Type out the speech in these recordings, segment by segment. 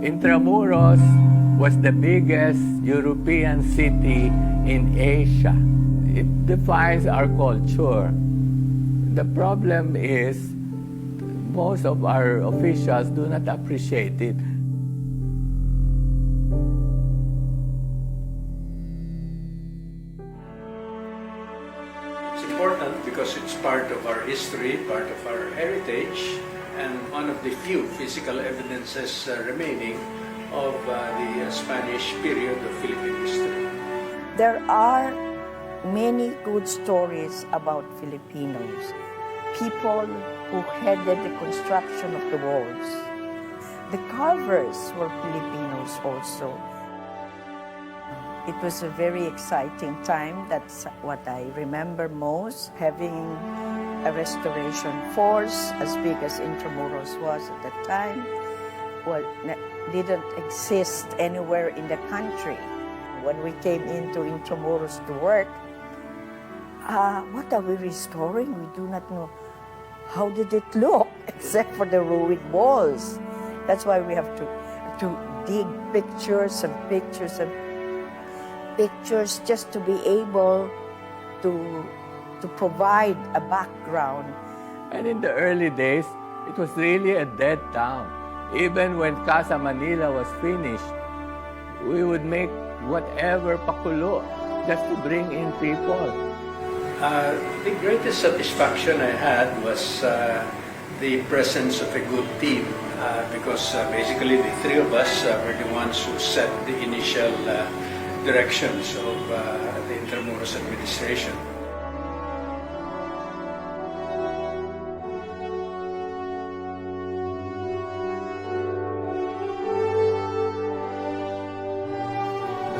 Intramuros was the biggest European city in Asia. It defines our culture. The problem is most of our officials do not appreciate it. It's important because it's part of our history, part of our heritage, and one of the few physical evidences remaining of the Spanish period of Philippine history. There are many good stories about Filipinos, people who headed the construction of the walls. The carvers were Filipinos also. It was a very exciting time. That's what I remember most, having a restoration force as big as Intramuros was at that time. Well, didn't exist anywhere in the country. When we came into Intramuros to work, what are we restoring? We do not know. How did it look, except for the ruined walls? That's why we have to dig pictures and pictures and pictures just to be able to provide a background. And in the early days, it was really a dead town. Even when Casa Manila was finished, we would make whatever pakulo just to bring in people. The greatest satisfaction I had was the presence of a good team because basically the three of us were the ones who set the initial directions of the Intramuros administration.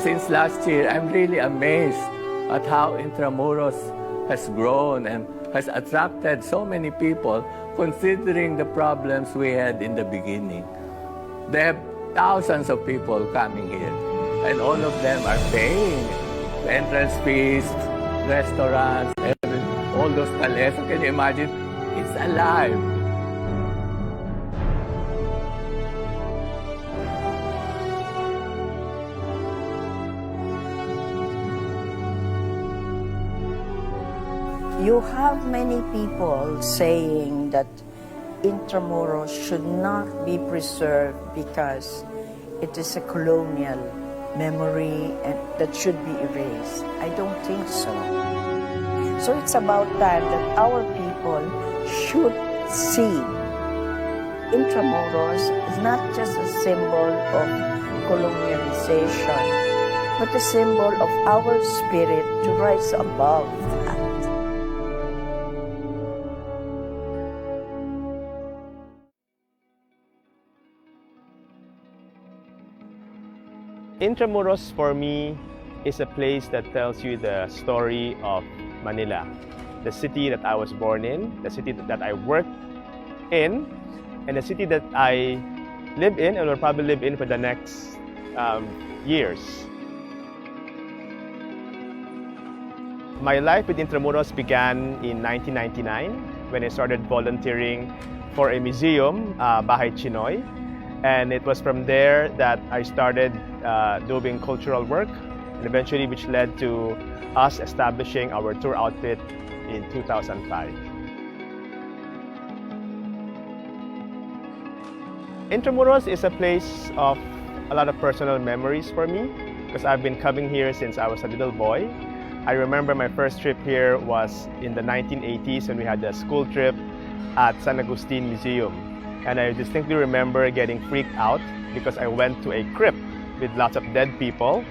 Since last year, I'm really amazed at how Intramuros has grown and has attracted so many people considering the problems we had in the beginning. They have thousands of people coming here and all of them are paying entrance fees, restaurants, all those chalets. Can you imagine? It's alive. You have many people saying that Intramuros should not be preserved because it is a colonial memory and that should be erased. I don't think so. So it's about time that our people should see Intramuros is not just a symbol of colonialization, but a symbol of our spirit to rise above that. Intramuros for me is a place that tells you the story of Manila, the city that I was born in, the city that I worked in, and the city that I live in and will probably live in for the next years. My life with Intramuros began in 1999 when I started volunteering for a museum, Bahay Chinoy. And it was from there that I started doing cultural work, and eventually which led to us establishing our tour outfit in 2005. Intramuros is a place of a lot of personal memories for me because I've been coming here since I was a little boy. I remember my first trip here was in the 1980s when we had a school trip at San Agustin Museum. And I distinctly remember getting freaked out because I went to a crypt with lots of dead people,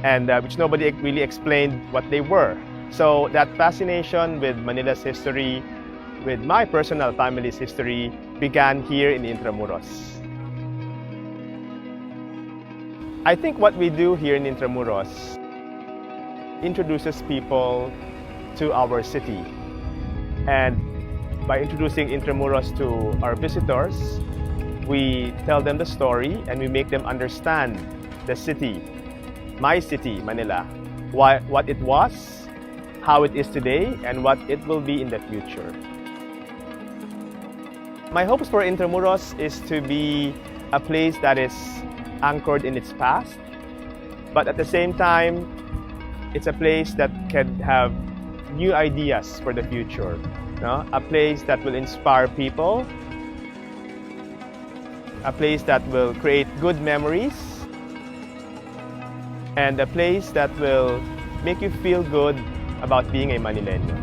and which nobody really explained what they were. So that fascination with Manila's history, with my personal family's history, began here in Intramuros. I think what we do here in Intramuros introduces people to our city. And by introducing Intramuros to our visitors, we tell them the story and we make them understand the city, my city, Manila, what it was, how it is today, and what it will be in the future. My hopes for Intramuros is to be a place that is anchored in its past, but at the same time, it's a place that can have new ideas for the future. No? A place that will inspire people, a place that will create good memories, and a place that will make you feel good about being a Manileño.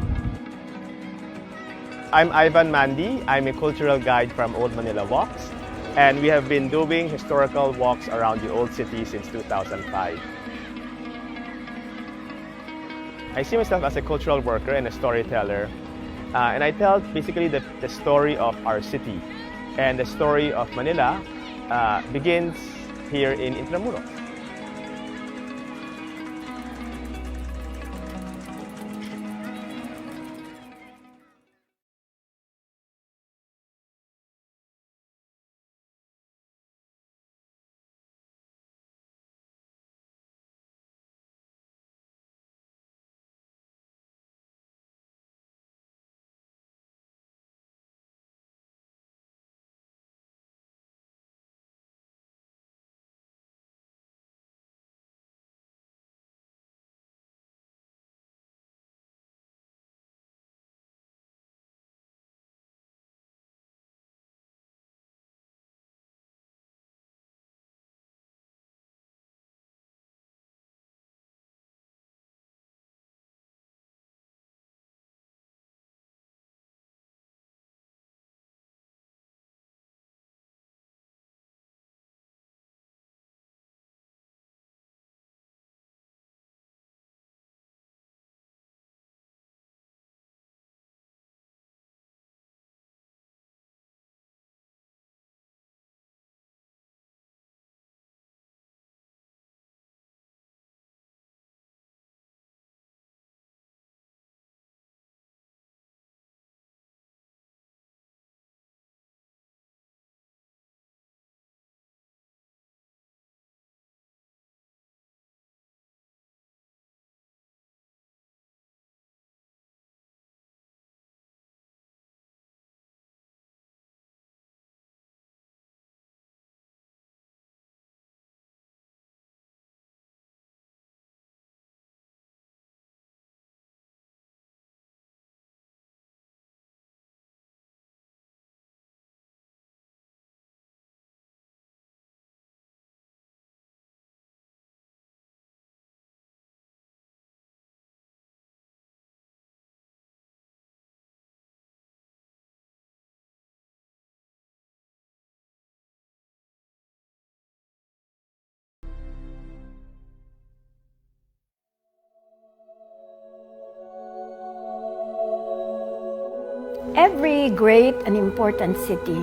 I'm Ivan Mandy. I'm a cultural guide from Old Manila Walks, and we have been doing historical walks around the old city since 2005. I see myself as a cultural worker and a storyteller, and I tell basically the story of our city. And the story of Manila begins here in Intramuros. Every great and important city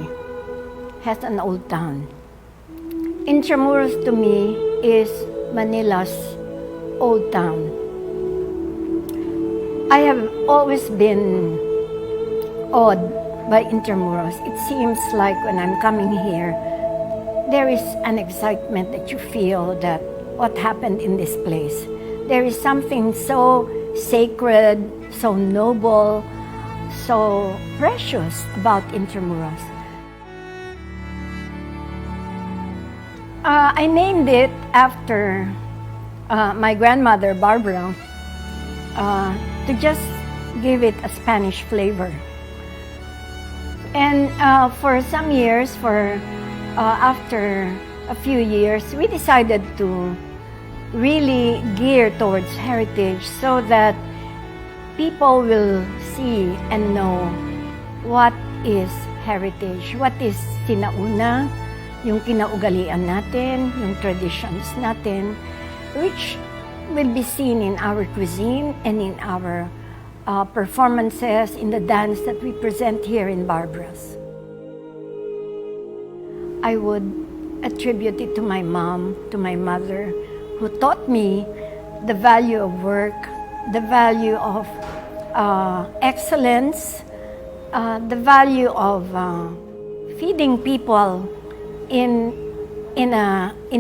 has an old town. Intramuros to me is Manila's old town. I have always been awed by Intramuros. It seems like when I'm coming here, there is an excitement that you feel that what happened in this place. There is something so sacred, so noble, so precious about Intramuros. I named it after my grandmother, Barbara, to just give it a Spanish flavor. And for some years, after a few years, we decided to really gear towards heritage so that people will see and know what is heritage, what is sinauna, yung kinaugalian natin, yung traditions natin, which will be seen in our cuisine and in our performances, in the dance that we present here in Barbara's. I would attribute it to my mom, to my mother, who taught me the value of work, the value of excellence, the value of feeding people in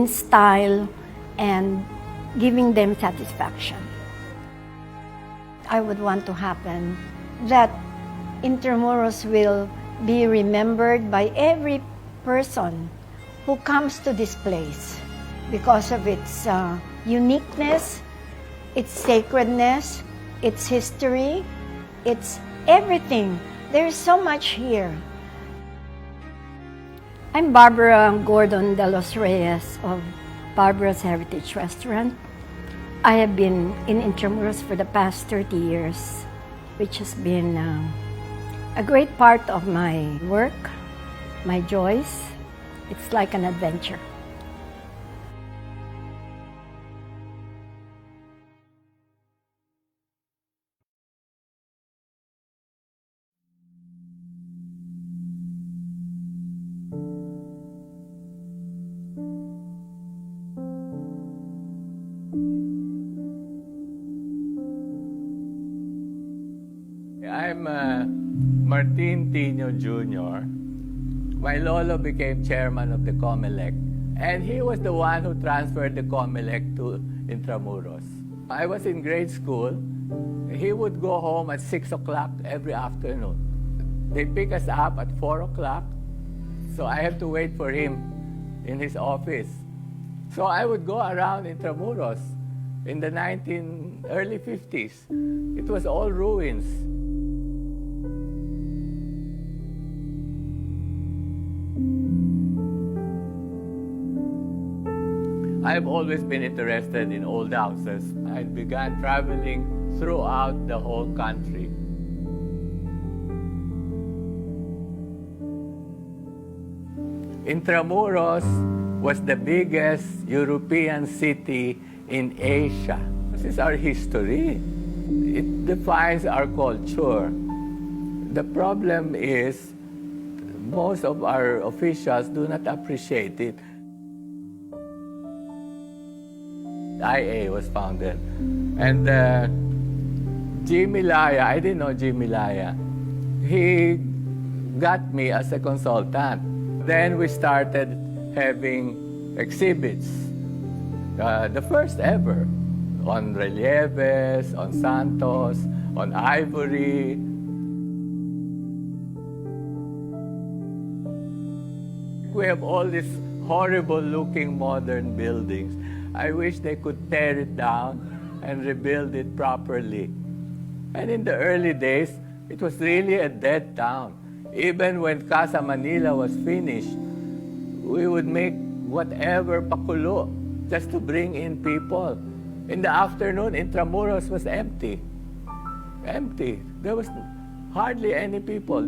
style and giving them satisfaction. I would want to happen that Intramuros will be remembered by every person who comes to this place because of its uniqueness, its sacredness, its history, its everything. There is so much here. I'm Barbara Gordon de los Reyes of Barbara's Heritage Restaurant. I have been in Intramuros for the past 30 years, which has been a great part of my work, my joys. It's like an adventure. I'm Martin Tino Jr. My lolo became chairman of the COMELEC, and he was the one who transferred the COMELEC to Intramuros. I was in grade school. He would go home at 6 o'clock every afternoon. They pick us up at 4 o'clock, so I have to wait for him in his office. So I would go around Intramuros in the early 50s. It was all ruins. I've always been interested in old houses. I began traveling throughout the whole country. Intramuros was the biggest European city in Asia. This is our history. It defines our culture. The problem is most of our officials do not appreciate it. IA was founded. And Jimmy Laya, I didn't know Jimmy Laya. He got me as a consultant. Then we started having exhibits. The first ever on relieves, on santos, on ivory. We have all these horrible looking modern buildings. I wish they could tear it down and rebuild it properly. And in the early days, it was really a dead town. Even when Casa Manila was finished, we would make whatever pakulo just to bring in people. In the afternoon, Intramuros was empty. Empty. There was hardly any people.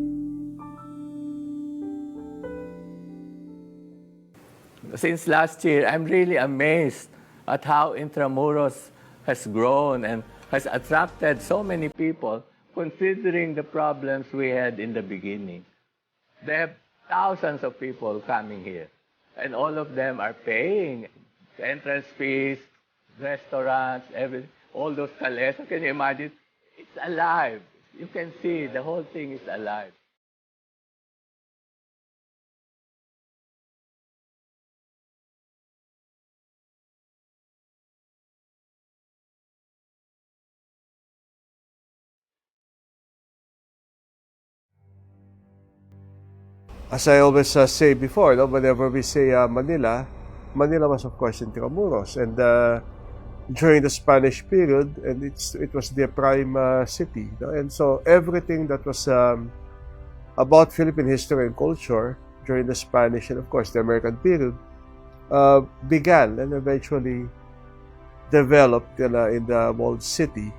Since last year, I'm really amazed at how Intramuros has grown and has attracted so many people, considering the problems we had in the beginning. They have thousands of people coming here, and all of them are paying entrance fees, restaurants, everything, all those cales. Can you imagine? It's alive. You can see the whole thing is alive. As I always say before, no, whenever we say Manila, Manila was of course Intramuros, and during the Spanish period, and it was their prime city, no? And so everything that was about Philippine history and culture during the Spanish and of course the American period began and eventually developed in the walled city.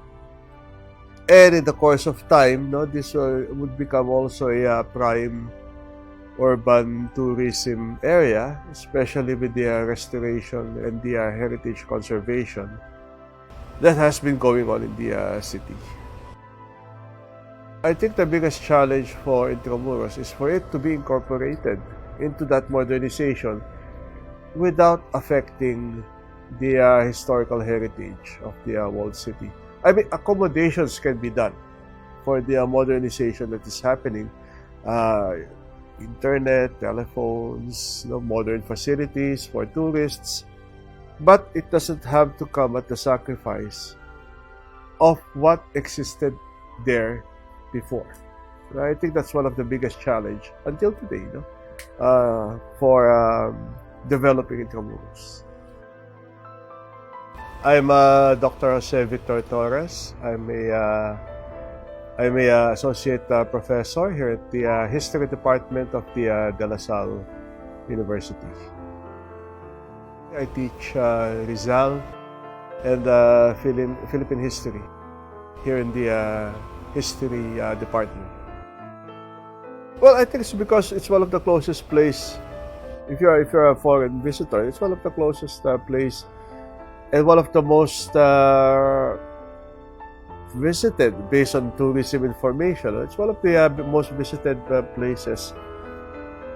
And in the course of time, no, this would become also a prime urban tourism area, especially with the restoration and the heritage conservation that has been going on in the city. I think the biggest challenge for Intramuros is for it to be incorporated into that modernization without affecting the historical heritage of the walled city. I mean, accommodations can be done for the modernization that is happening. Internet, telephones, modern facilities for tourists, but it doesn't have to come at the sacrifice of what existed there before. I think that's one of the biggest challenge until today, for developing Intramuros. I'm Dr. Jose Victor Torres. I'm a associate professor here at the History Department of the De La Salle University. I teach Rizal and Philippine history here in the history department. Well, I think it's because it's one of the closest place. If you're a foreign visitor, it's one of the closest place and one of the most visited based on tourism information. It's one of the most visited places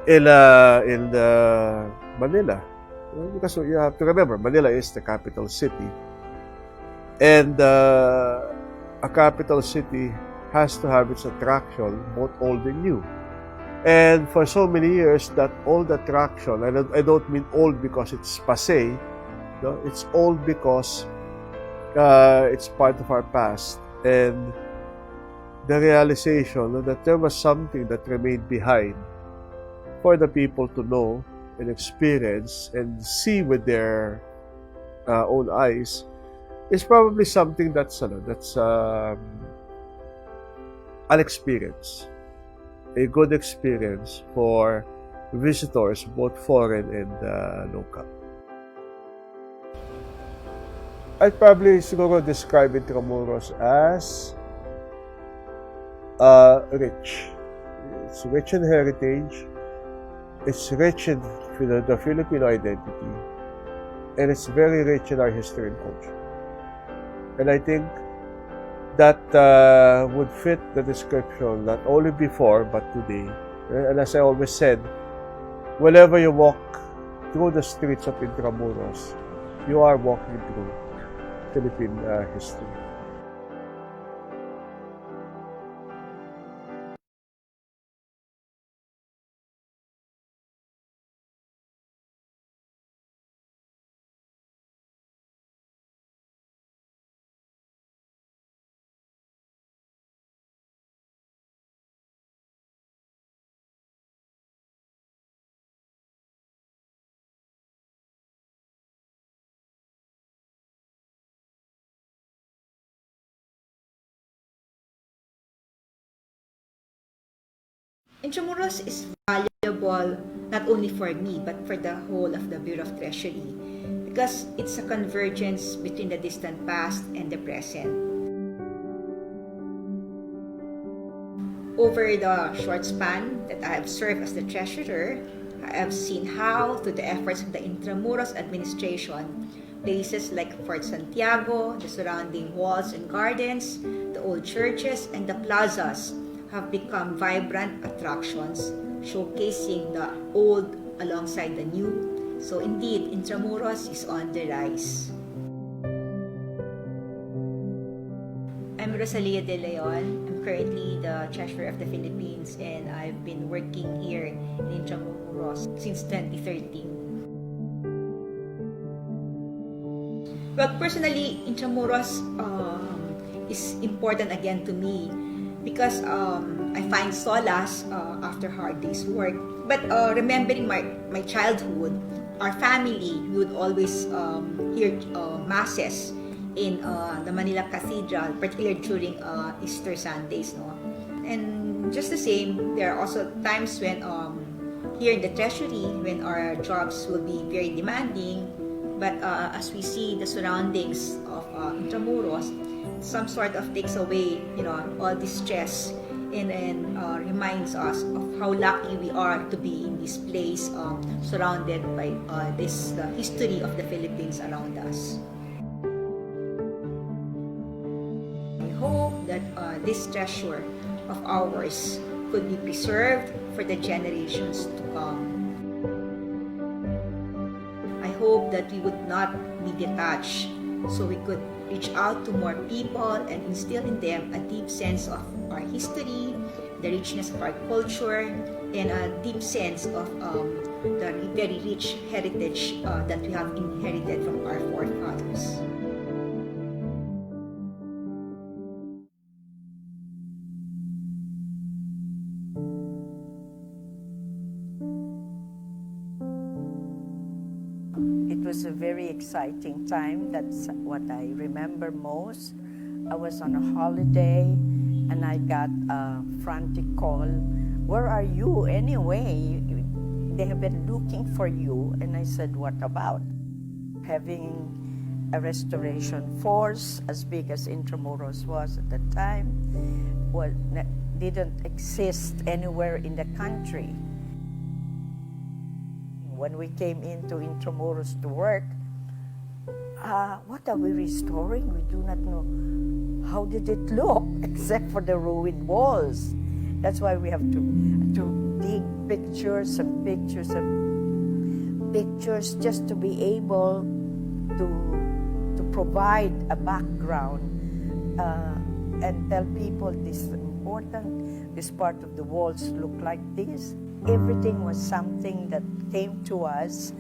in Manila. Because you have to remember, Manila is the capital city. And a capital city has to have its attraction, both old and new. And for so many years, that old attraction, and I don't mean old because it's passé, no? It's old because it's part of our past. And the realization that there was something that remained behind for the people to know and experience and see with their own eyes is probably something that's an experience, a good experience for visitors, both foreign and local. I'd probably siguro describe Intramuros as rich. It's rich in heritage. It's rich in the Filipino identity, and it's very rich in our history and culture. And I think that would fit the description not only before but today. And as I always said, whenever you walk through the streets of Intramuros, you are walking through Philippine history. Intramuros is valuable not only for me but for the whole of the Bureau of Treasury because it's a convergence between the distant past and the present. Over the short span that I have served as the treasurer, I have seen how, through the efforts of the Intramuros administration, places like Fort Santiago, the surrounding walls and gardens, the old churches, and the plazas have become vibrant attractions, showcasing the old alongside the new. So indeed, Intramuros is on the rise. I'm Rosalia De Leon. I'm currently the Treasurer of the Philippines and I've been working here in Intramuros since 2013. Well, personally, Intramuros is important again to me because I find solace after hard day's work. But remembering my childhood, our family, we would always hear masses in the Manila Cathedral, particularly during Easter Sundays. No? And just the same, there are also times when here in the Treasury, when our jobs will be very demanding, but as we see the surroundings of Intramuros, some sort of takes away, all this stress and reminds us of how lucky we are to be in this place, surrounded by the history of the Philippines around us. I hope that this treasure of ours could be preserved for the generations to come. I hope that we would not be detached, so we could reach out to more people and instill in them a deep sense of our history, the richness of our culture, and a deep sense of the very rich heritage that we have inherited from our forefathers. very exciting time. That's what I remember most. I was on a holiday and I got a frantic call. Where are you anyway? They have been looking for you. And I said, what about? Having a restoration force as big as Intramuros was at the time didn't exist anywhere in the country. When we came into Intramuros to work, what are we restoring? We do not know. How did it look, except for the ruined walls? That's why we have to dig pictures and pictures and pictures just to be able to provide a background and tell people this is important, this part of the walls look like this. Everything was something that came to us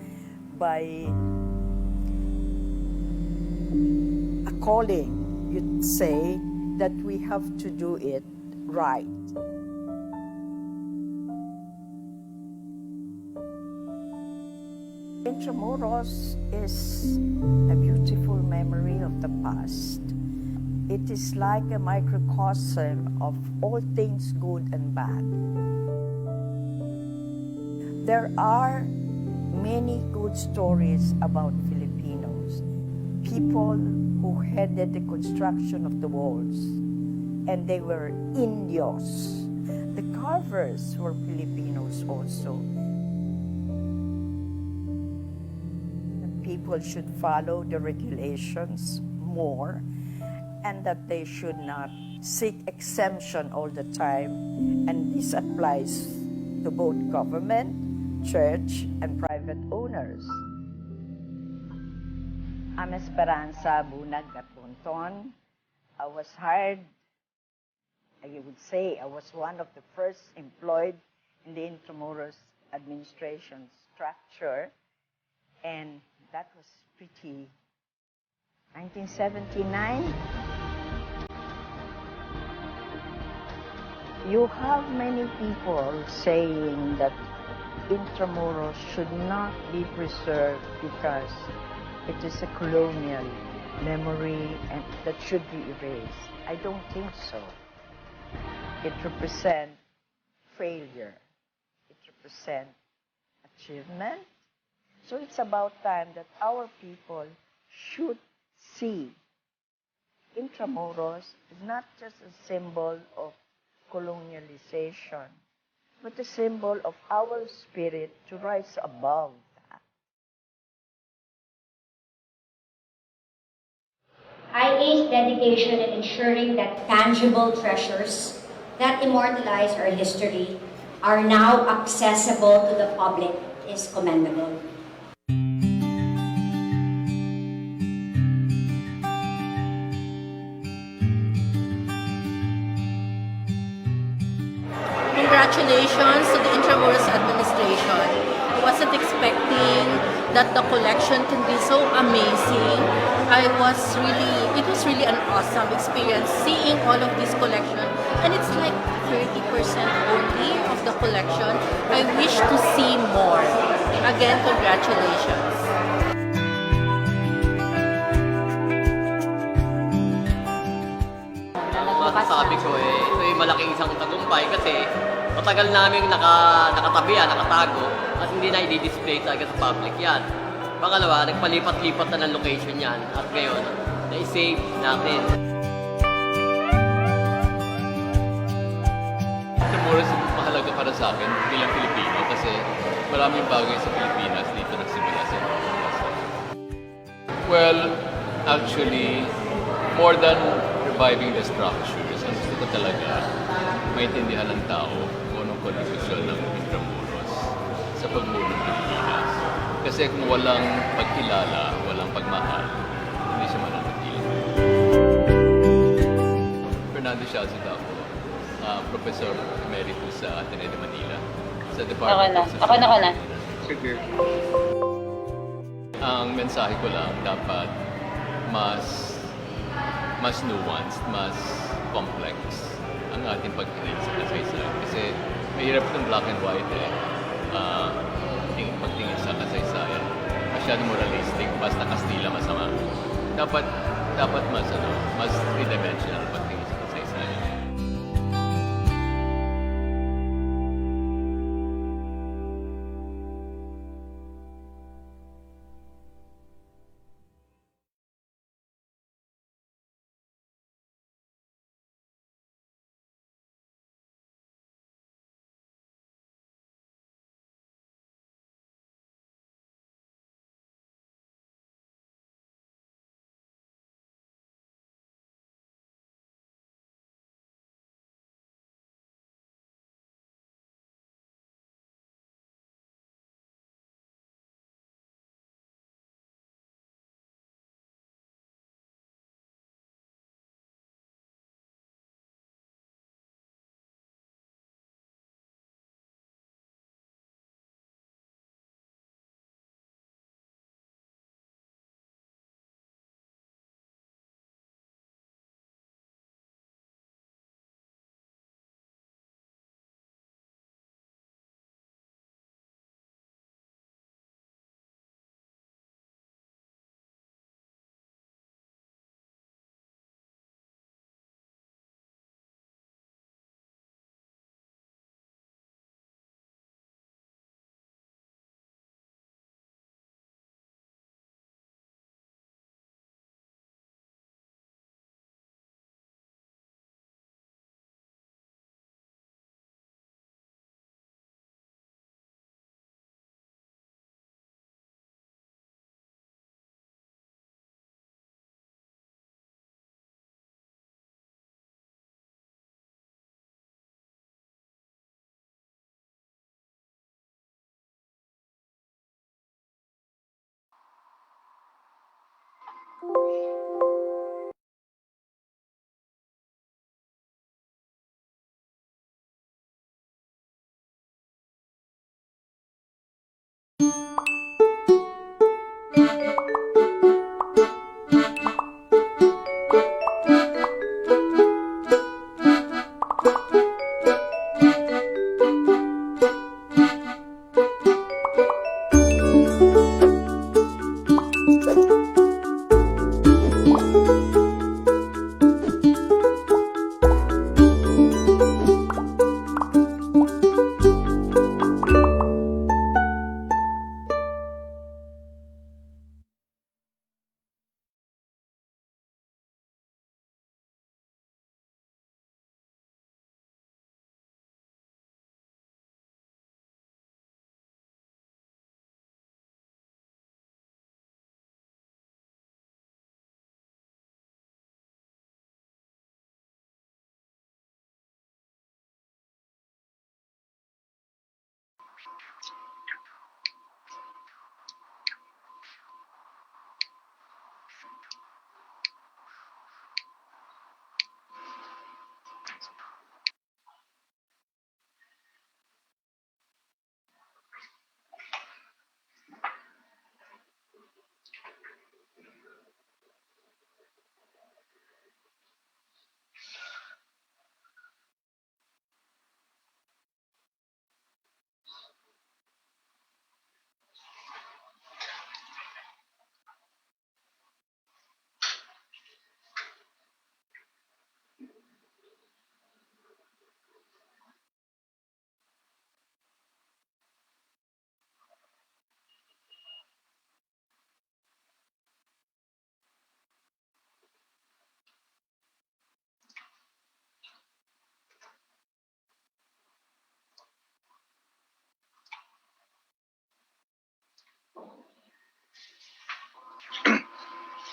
by a calling, you'd say, that we have to do it right. Intramuros is a beautiful memory of the past. It is like a microcosm of all things good and bad. There are many good stories about Filipinos, people who headed the construction of the walls, and they were Indios. The carvers were Filipinos also. People should follow the regulations more, and that they should not seek exemption all the time. And this applies to both government, church, and private owners. I'm Esperanza Bunag Gatunton. I was hired, I would say, I was one of the first employed in the Intramuros administration structure, and that was pretty 1979. You have many people saying that Intramuros should not be preserved because it is a colonial memory and that should be erased. I don't think so. It represents failure. It represents achievement. So it's about time that our people should see Intramuros is not just a symbol of colonialization, but a symbol of our spirit to rise above that. IA's dedication in ensuring that tangible treasures that immortalize our history are now accessible to the public is commendable. Congratulations to the Intramuros administration. I wasn't expecting that the collection can be so amazing. It was really an awesome experience seeing all of this collection, and it's like 30% only of the collection. I wish to see more. Again, congratulations. Masasabi ko ito ay malaking isang tagumpay kasi matagal namin nakatago at hindi na i-display talaga sa public yan. Pangalawa, nagpalipat-lipat na ng location yan at ngayon, na-save natin. Intramuros mahalaga para sa akin bilang Pilipino kasi maraming bagay sa Pilipinas dito nagsimula sa Intramuros. Well, actually, more than reviving the structures, ang gusto ko talaga maintindihan ng tao kung anong kontribusyon ng Intramuros sa pagmuno ng Pilipinas. Kasi kung walang pagkilala, walang pagmahal, hindi siya mananatili. Fernando Sialsod ako, Professor Emeritus sa Ateneo de Manila, sa Department of Social Ako na. Sige. Ang mensahe ko lang, dapat mas nuanced, mas complex ang ating pagtingin sa kasaysayan. Kasi mahirap itong black and white pagtingin sa kasaysayan. masyado moralistic, basta Kastila masama. Dapat mas three-dimensional pagtingin sa kasaysayan.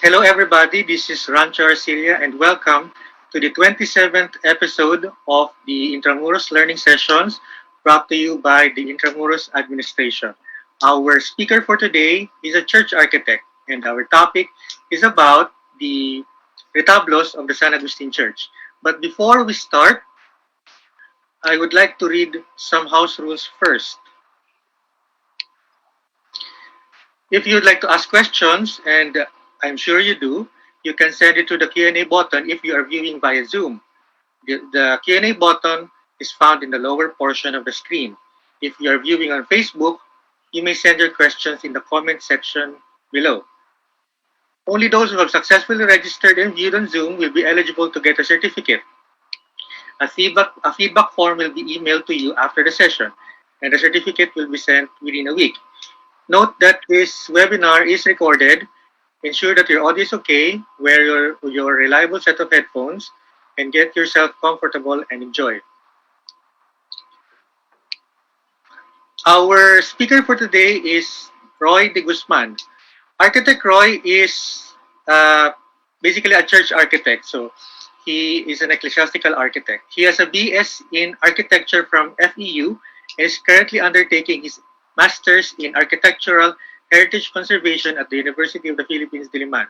Hello, everybody. This is Rancho Arcilla, and welcome to the 27th episode of the Intramuros Learning Sessions brought to you by the Intramuros Administration. Our speaker for today is a church architect, and our topic is about the Retablos of the San Agustin Church. But before we start, I would like to read some house rules first. If you'd like to ask questions, and I'm sure you do, you can send it to the Q&A button if you are viewing via Zoom. The Q&A button is found in the lower portion of the screen. If you are viewing on Facebook, you may send your questions in the comment section below. Only those who have successfully registered and viewed on Zoom will be eligible to get a certificate. A feedback form will be emailed to you after the session, and the certificate will be sent within a week. Note that this webinar is recorded. Ensure that your audio is okay, wear your reliable set of headphones, and get yourself comfortable and enjoy. Our speaker for today is Roy de Guzman. Architect Roy is basically a church architect, so he is an ecclesiastical architect. He has a BS in architecture from FEU and is currently undertaking his master's in architectural heritage conservation at the University of the Philippines, Diliman.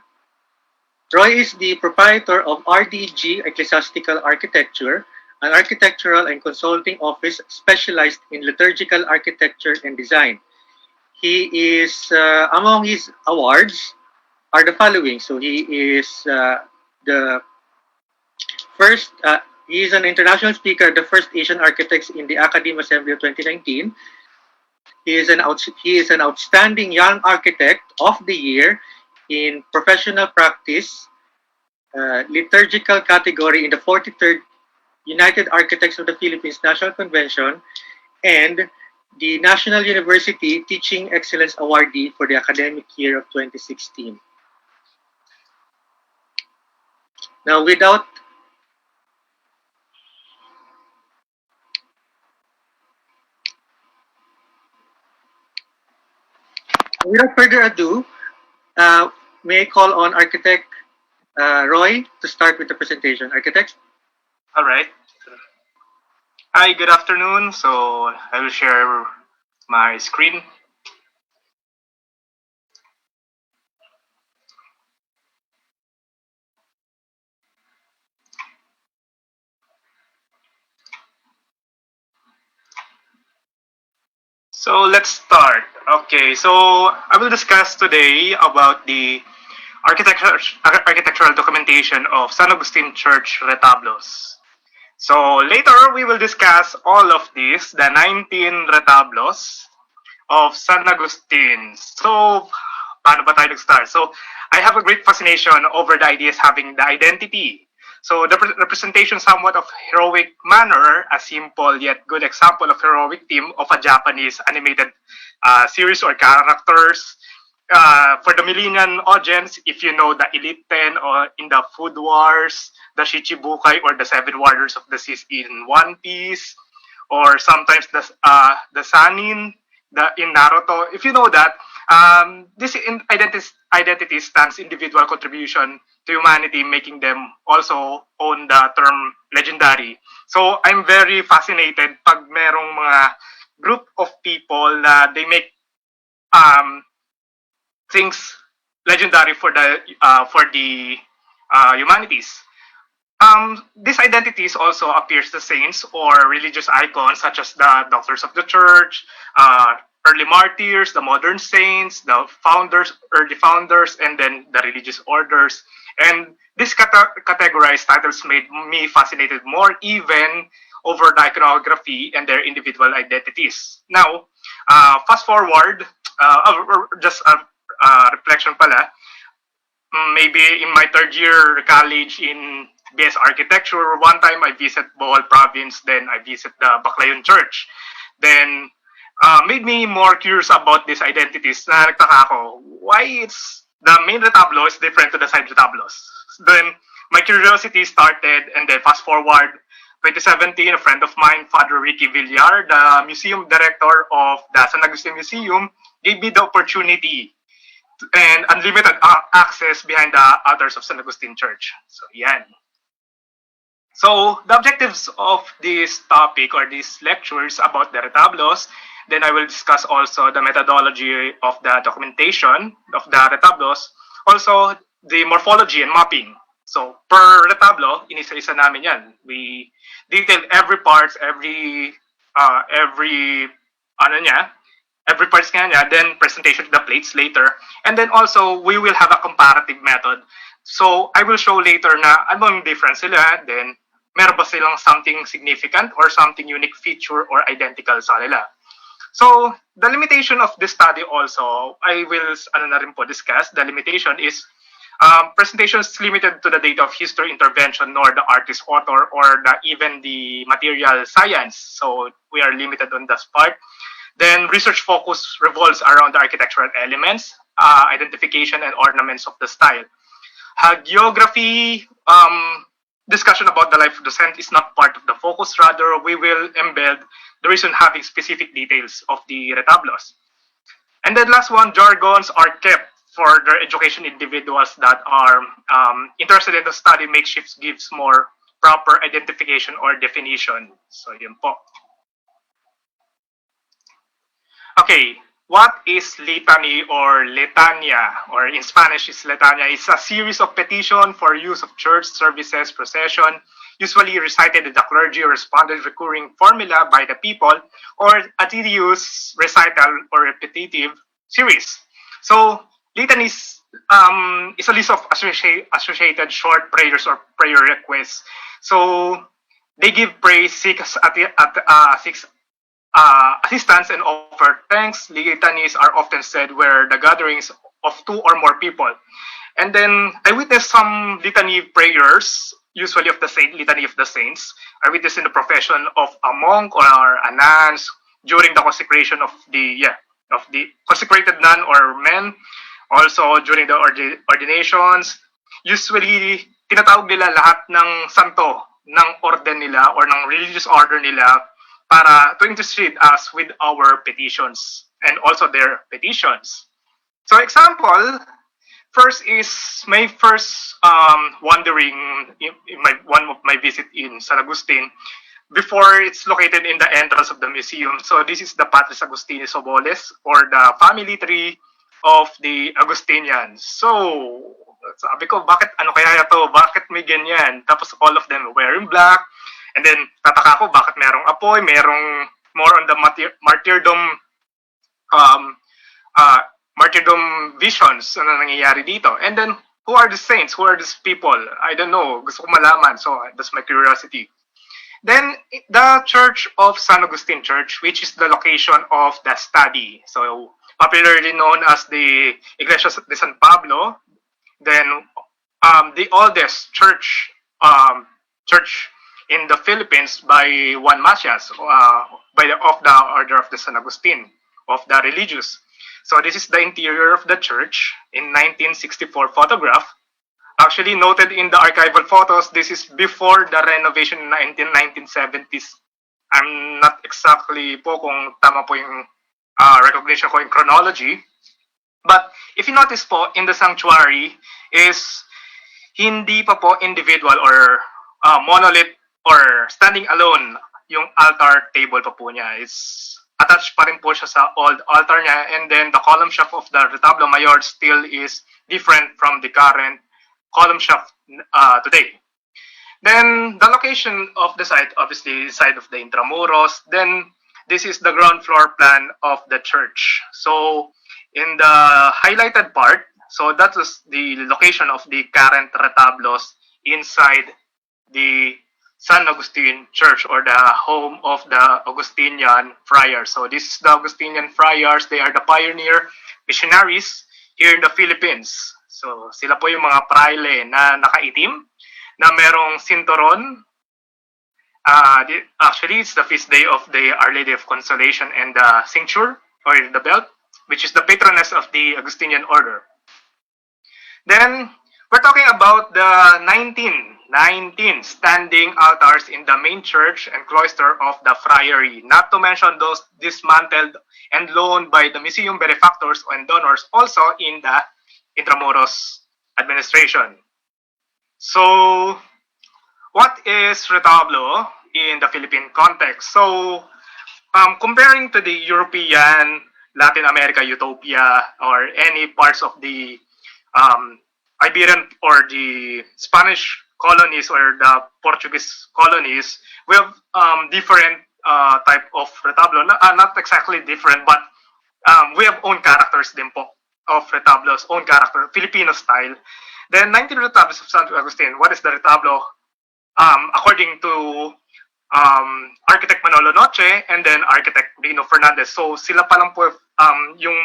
Roy is the proprietor of RDG Ecclesiastical Architecture, an architectural and consulting office specialized in liturgical architecture and design. He is, among his awards are the following. So he is the first, he is an international speaker, the first Asian architects in the Academe Assembly of 2019. He is an outstanding young architect of the year in professional practice, liturgical category in the 43rd United Architects of the Philippines National Convention, and the National University Teaching Excellence Awardee for the academic year of 2016. Now, without further ado, may I call on Architect Roy to start with the presentation. Architect? All right. Hi, good afternoon. So I will share my screen. So let's start. Okay, so I will discuss today about the architectural documentation of San Agustin Church, Retablos. So later we will discuss all of this, the 19 retablos of San Agustin. So paano ba tayo nag-start? So I have a great fascination over the ideas having the identity. So the representation somewhat of heroic manner, a simple yet good example of heroic theme of a Japanese animated series or characters. For the millennial audience, if you know the Elite 10 or in the Food Wars, the Shichibukai or the Seven Warriors of the Seas in One Piece, or sometimes the Sanin in Naruto. If you know that, this identity stands individual contribution to humanity, making them also own the term legendary. So I'm very fascinated pag merong mga group of people na they make things legendary for the humanities. These identities also appears the saints or religious icons such as the doctors of the church, early martyrs, the modern saints, the founders, early founders, and then the religious orders. And these categorized titles made me fascinated more even over the iconography and their individual identities. Now, fast forward, just a reflection pala, maybe in my third year college in BS Architecture, one time I visit Bohol Province, then I visit the Baclayon Church. Then, made me more curious about these identities na nagtaka ako, why it's the main retablo is different to the side retablos. Then, my curiosity started, and then fast forward, 2017, a friend of mine, Father Ricky Villar, the museum director of the San Agustin Museum, gave me the opportunity and unlimited access behind the altars of San Agustin Church. So, yan. So, the objectives of this topic or these lectures about the retablos, then I will discuss also the methodology of the documentation of the retablos, also the morphology and mapping. So, per retablo, inisa-isa namin yan. We detail every parts, every parts niya, then presentation of the plates later. And then also, we will have a comparative method. So, I will show later na anong difference sila, then meron ba silang something significant or something unique feature or identical sa nila. So the limitation of this study also, I will na rin po discuss. The limitation is presentation is limited to the data of history intervention, nor the artist author or even the material science. So we are limited on this part. Then research focus revolves around the architectural elements, identification and ornaments of the style. Hagiography, discussion about the life of the saint is not part of the focus. Rather, we will embed the reason having specific details of the retablos. And then last one, jargons are kept for the education individuals that are interested in the study. Makeshifts gives more proper identification or definition. So yun po. Okay, what is litany or letania, or in Spanish is Letania? It's a series of petition for use of church services, procession, usually recited in the clergy or responded recurring formula by the people, or a tedious recital or repetitive series. So litany is a list of associated short prayers or prayer requests. So they give praise, seek assistance, and offer thanks. Litanies are often said where the gatherings of two or more people. And then I witnessed some litany prayers, usually of the litany of the saints. I witnessed in the profession of a monk or a nun during the consecration of the consecrated nun or men. Also during the ordinations. Usually tinatawag nila lahat ng santo ng orden nila or ng religious order nila para to intercede us with our petitions and also their petitions. So example, first is my first wandering in one of my visit in San Agustin. Before it's located in the entrance of the museum. So this is the Patris Agustinis Oboles, or the family tree of the Agustinians. So sabi ko, bakit ano kaya ito? Bakit may ganyan? Tapos all of them wearing black. And then, tataka ko, bakit merong apoy, merong more on the martyrdom martyrdom visions na nangyayari dito. And then, who are the saints? Who are these people? I don't know. Gusto ko malaman. So, that's my curiosity. Then, the Church of San Agustin Church, which is the location of the study. So, popularly known as the Iglesia de San Pablo. Then, the oldest church in the Philippines by Juan Masias, of the Order of the San Agustin, of the religious. So this is the interior of the church in 1964 photograph. Actually noted in the archival photos, this is before the renovation in 1970s. I'm not exactly po kung tama po yung recognition ko in chronology. But if you notice po, in the sanctuary is hindi pa po individual or monolith or standing alone yung altar table pa po niya. Is attached pa rin po siya sa old altar niya, and then the column shaft of the Retablo Mayor still is different from the current column shaft today. Then the location of the site, obviously side of the Intramuros. Then this is the ground floor plan of the church. So in the highlighted part, so that is the location of the current retablos inside the San Agustin Church, or the home of the Augustinian friars. So this is the Augustinian friars. They are the pioneer missionaries here in the Philippines. So sila po yung mga praile na nakaitim, na merong sinturon. Actually, it's the feast day of the Our Lady of Consolation and the cincture, or the belt, which is the patroness of the Augustinian order. Then, we're talking about the 19 standing altars in the main church and cloister of the friary, not to mention those dismantled and loaned by the museum benefactors and donors also in the Intramuros administration. So, what is retablo in the Philippine context? So, comparing to the European, Latin America utopia, or any parts of the Iberian or the Spanish colonies or the Portuguese colonies, we have different type of retablo. Not exactly different, but we have own characters din po of retablos, own character, Filipino style. Then 19 retablos of San Agustin. What is the retablo? According to Architect Manolo Noche, and then Architect Rino Fernandez. So sila pa lang po yung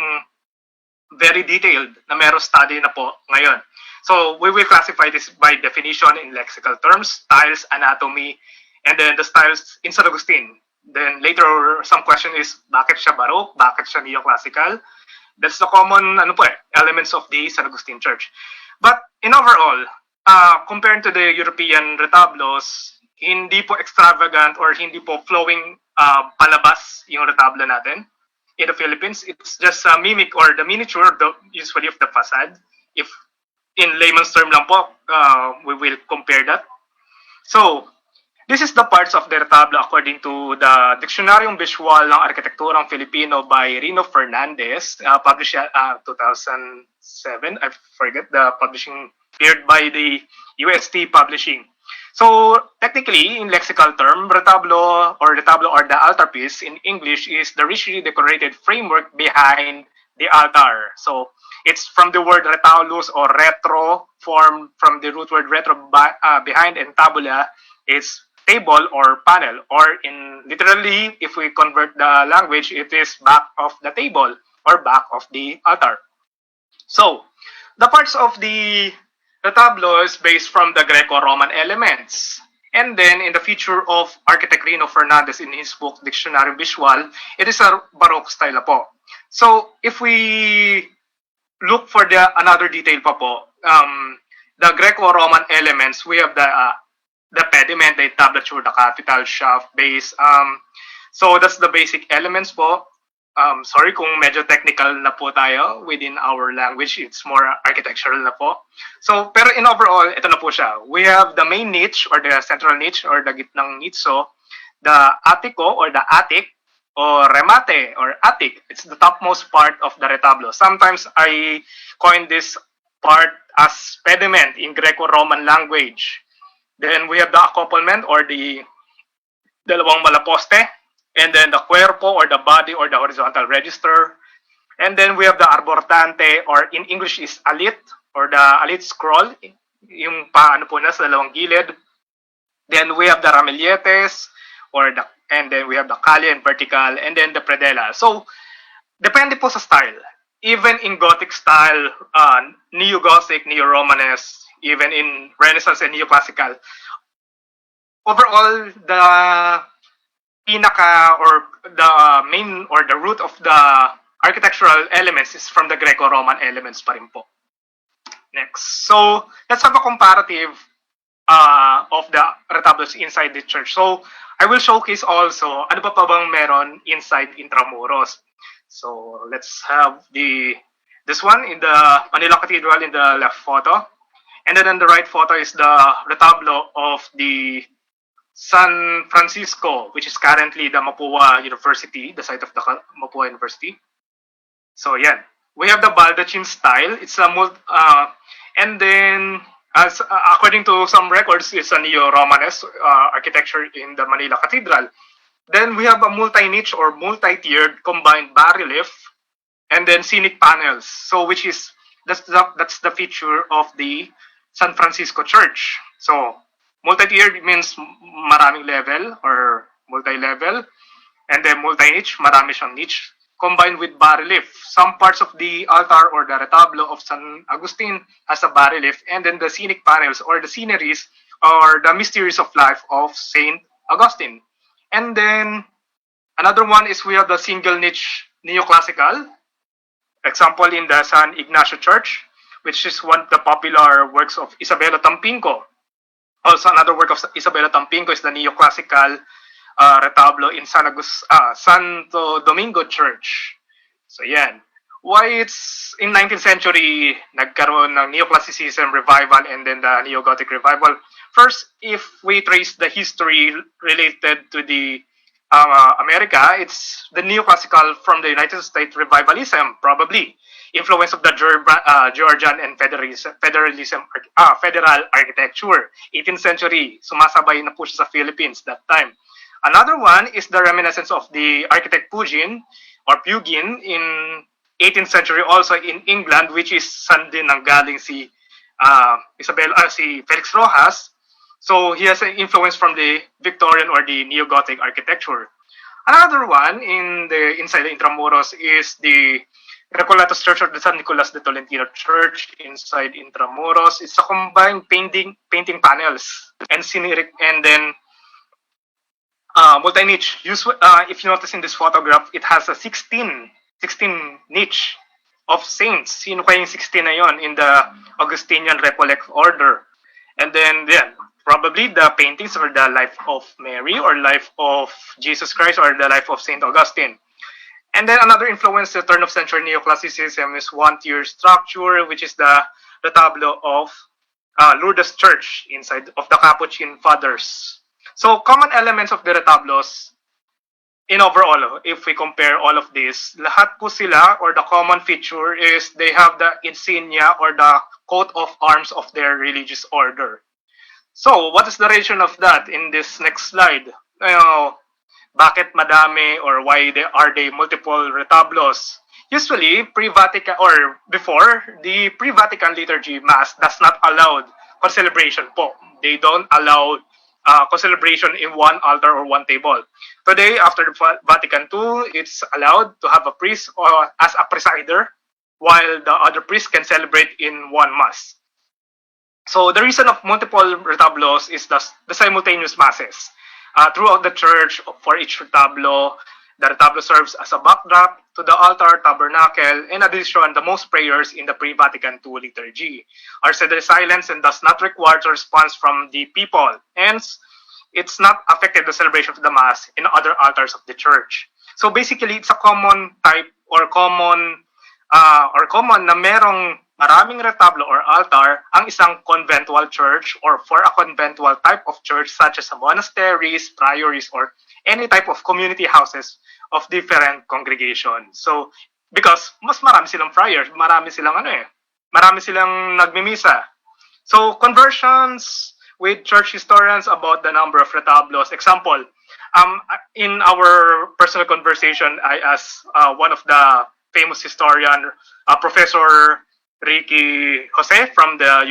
very detailed na meron study na po ngayon. So we will classify this by definition in lexical terms, styles, anatomy, and then the styles in San Agustin. Then later, some question is, bakit siya Baroque? Bakit siya neoclassical? That's the common elements of the San Agustin Church. But in overall, compared to the European retablos, hindi po extravagant or hindi po flowing palabas yung retablo natin. In the Philippines, it's just a mimic or the miniature, usually of the facade. If in layman's term lang po, we will compare that. So, this is the parts of the retablo according to the Dictionaryong Visual ng Arkitekturang Filipino by Rino Fernandez, published 2007. I forget the publishing period by the UST Publishing. So technically, in lexical term, retablo or the altarpiece in English is the richly decorated framework behind the altar. So it's from the word retaulus or retro, formed from the root word retro behind, and tabula is table or panel, or in literally, if we convert the language, it is back of the table or back of the altar. So the parts of the retablo is based from the Greco-Roman elements. And then, in the feature of Architect Rino Fernandez in his book, Dictionary Visual, it is a Baroque style na po. So, if we look for another detail pa po, the Greco-Roman elements, we have the pediment, the entablature, the capital, shaft, base. So, that's the basic elements po. Sorry kung medyo technical na po tayo within our language. It's more architectural na po. So, pero in overall, ito na po siya. We have the main niche or the central niche or the gitnang nicho, the attico or the attic, or remate or attic. It's the topmost part of the retablo. Sometimes I coin this part as pediment in Greco-Roman language. Then we have the accouplement or the dalawang malaposte. And then the cuerpo or the body or the horizontal register. And then we have the arbortante, or in English is alit or the alit scroll, yung paano po na sa dalawang gilid. Then we have the ramilletes and then we have the calle and vertical, and then the predella. So depende po sa style. Even in Gothic style, Neo-Gothic, Neo-Romanesque, even in Renaissance and Neoclassical, overall the pinaka or the main or the root of the architectural elements is from the Greco-Roman elements pa rin po. Next. So, let's have a comparative of the retablos inside the church. So, I will showcase also ano pa bang meron inside Intramuros. So, let's have this one in the Manila Cathedral in the left photo. And then on the right photo is the retablo of the San Francisco, which is currently the Mapua University, the site of the Mapua University. So, yeah, we have the baldachin style. It's a and then, as according to some records, it's a neo-Romanesque architecture in the Manila Cathedral. Then we have a multi-niche or multi-tiered combined bas-relief, and then scenic panels. So, that's the feature of the San Francisco Church. So, multi-tiered means maraming level or multi-level. And then multi-niche, marami siyang niche. Combined with bas-relief. Some parts of the altar or the retablo of San Agustin has a bas-relief. And then the scenic panels or the sceneries or the mysteries of life of Saint Augustine. And then another one is we have the single niche neoclassical. Example in the San Ignacio Church, which is one of the popular works of Isabella Tampinco. Also, another work of Isabella Tampinco is the neoclassical retablo in Santo Domingo Church. So, yan. Why it's in 19th century, nagkaroon ng neoclassicism revival and then the neo-Gothic revival. First, if we trace the history related to the America, it's the neoclassical from the United States revivalism, probably. Influence of the Georgian and federal architecture. 18th century, sumasabay na po siya sa Philippines that time. Another one is the reminiscence of the architect Pugin in 18th century also in England, which is saan din nanggaling si Felix Rojas. So he has an influence from the Victorian or the Neo-Gothic architecture. Another one inside the Intramuros is the Recoletos Church of the San Nicolas de Tolentino Church inside Intramuros. It's a combined painting panels and scenic, and then multi-niche. If you notice in this photograph, it has a 16 niche of saints. Sino kaya yung 16 na yon in the Augustinian Recollect order? And then, probably the paintings or the life of Mary or life of Jesus Christ or the life of Saint Augustine. And then another influence, the turn of century neoclassicism, is one-tier structure, which is the retablo of Lourdes Church inside of the Capuchin Fathers. So common elements of the retablos in overall, if we compare all of this, lahat po sila or the common feature is they have the insignia or the coat of arms of their religious order. So what is the relation of that in this next slide? Bakit madami or why are they multiple retablos? Usually, pre-Vatican or before, the pre-Vatican liturgy mass does not allow concelebration po. They don't allow concelebration in one altar or one table. Today, after the Vatican II, it's allowed to have a priest or as a presider, while the other priests can celebrate in one mass. So the reason of multiple retablos is the simultaneous masses. Throughout the church, for each retablo, the retablo serves as a backdrop to the altar, tabernacle. In addition, the most prayers in the pre-Vatican II liturgy are said in silence and does not require a response from the people. Hence, it's not affected the celebration of the Mass in other altars of the church. So basically, it's a common type or common na merong maraming retablo or altar ang isang conventual church or for a conventual type of church such as monasteries, priories, or any type of community houses of different congregations. So, because mas marami silang friars, marami silang nagmimisa. So, conversions with church historians about the number of retablos. Example, in our personal conversation, I asked one of the famous historian, Professor Ricky Jose from the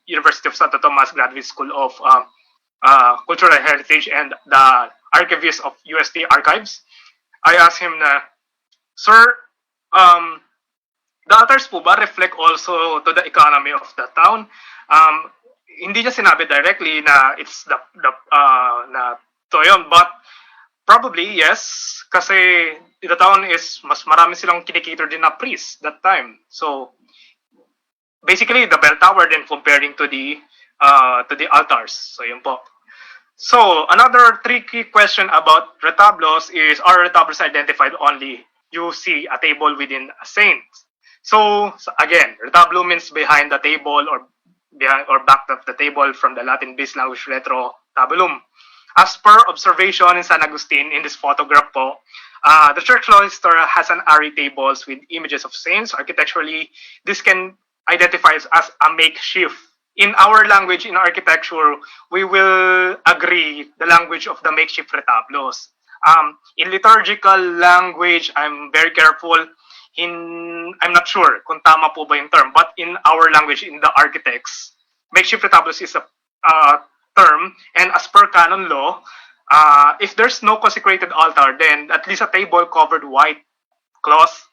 University of Santo Tomas Graduate School of Cultural Heritage and the archivist of UST Archives. I asked him na, Sir, the altars po ba reflect also to the economy of the town? Hindi niya sinabi directly na it's na to yun, but probably yes, kasi the town is mas marami silang kinikater din na priest that time. So basically the bell tower then comparing to the altars. So yun po. So another tricky question about retablos is, are retablos identified only you see a table within a saint? So again, retablo means behind the table or behind or back of the table from the Latin-based language retro tabulum. As per observation in San Agustin in this photograph po, the church cloister has an array tables with images of saints. Architecturally, this can identify as a makeshift. In our language, in architecture, we will agree the language of the makeshift retablos. In liturgical language, I'm very careful. I'm not sure kung tama po ba yung term, but in our language, in the architects, makeshift retablos is a term, and as per canon law, if there's no consecrated altar, then at least a table covered white cloth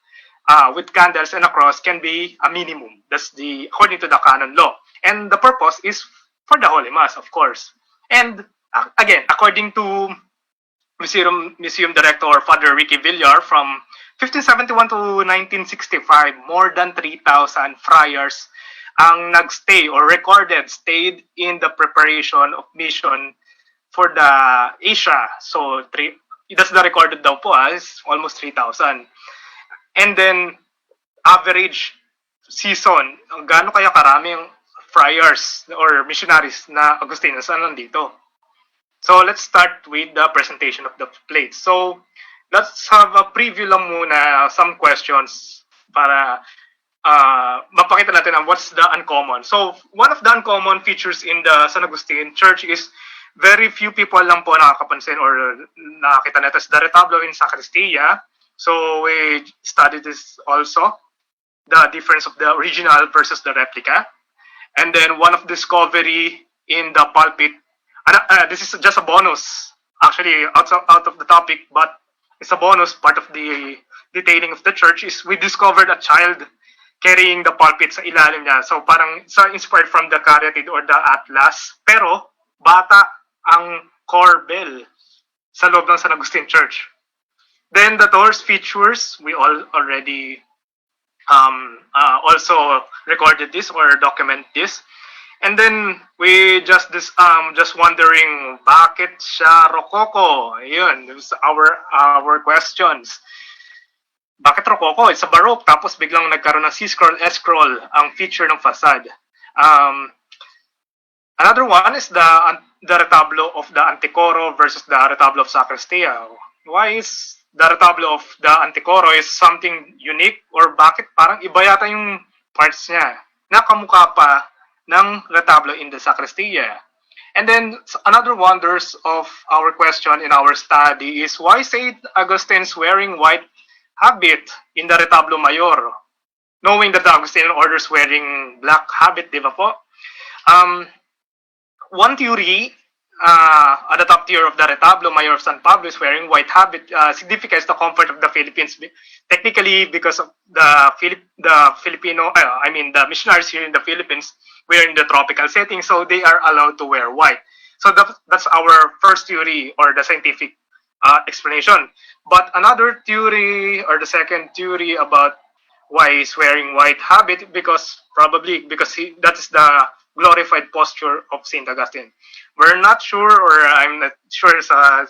with candles and a cross can be a minimum. That's according to the canon law. And the purpose is for the Holy Mass, of course. And again, according to Museum Director Father Ricky Villar, from 1571 to 1965, more than 3,000 friars ang nagstay or stayed in the preparation of mission for the Asia. So that's the recorded daw po, is almost 3,000. And then average season, gaano kaya karaming friars or missionaries na Augustinians na nandito? So let's start with the presentation of the plates. So let's have a preview lang muna, some questions para mapakita natin ang what's the uncommon. So one of the uncommon features in the San Agustin Church is very few people lang po nakakapansin or nakakita natin the retablo in Sacristia. So we studied this also, the difference of the original versus the replica. And then one of discovery in the pulpit. This is just a bonus, actually, out of the topic, but it's a bonus part of the detailing of the church is we discovered a child carrying the pulpit sa ilalim niya. So parang inspired from the caryatid or the atlas, pero bata ang core bell sa loob ng San Agustin Church. Then the doors features, we all already also recorded this or document this. And then we just wondering bakit siya rococo? Ayun, it was our questions. Bakit rococo? It's a baroque tapos biglang nagkaroon ng C-scroll, S-scroll ang feature ng facade. Another one is the retablo of the Anticoro versus the retablo of Sacristia. Why is the retablo of the Anticoro is something unique or bakit parang iba yata yung parts niya na kamukha pa ng retablo in the Sacristia? And then another wonders of our question in our study is why Saint Augustine's wearing white habit in the retablo mayor, knowing that the Augustinian orders wearing black habit, di ba po? One theory at the top tier of the retablo mayor of San Pablo is wearing white habit signifies the comfort of the Philippines, technically because of the missionaries here in the Philippines were in the tropical setting, so they are allowed to wear white. So that's our first theory or the scientific explanation. But another theory or the second theory about why he's wearing white habit because that is the glorified posture of Saint Augustine. We're not sure, or I'm not sure sa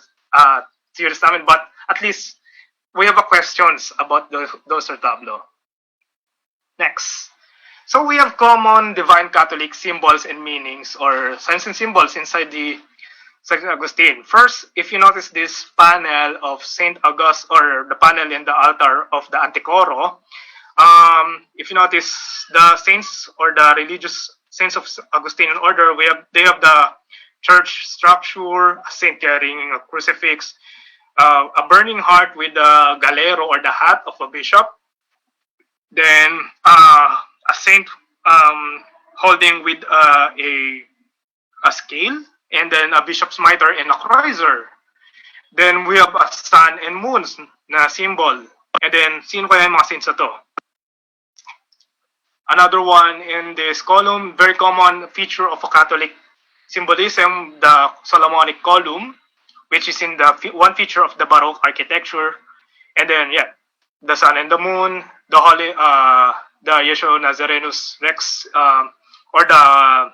theories namin, but at least we have questions about those retablo. Next. So we have common divine Catholic symbols and meanings or signs and symbols inside the Saint Augustine. First, if you notice this panel of Saint August or the panel in the altar of the Anticoro, if you notice the saints or the religious saints of Augustinian order, they have the church structure, a saint carrying a crucifix, a burning heart with the galero or the hat of a bishop, then a saint holding with a scale, and then a bishop's mitre and a crozier. Then we have a sun and moon na symbol. And then, sino kaya yung mga saints na to? Another one in this column, very common feature of a Catholic symbolism, the Solomonic column, which is in the one feature of the Baroque architecture. And then, the sun and the moon, the holy, the Yeshua Nazarenus Rex, or the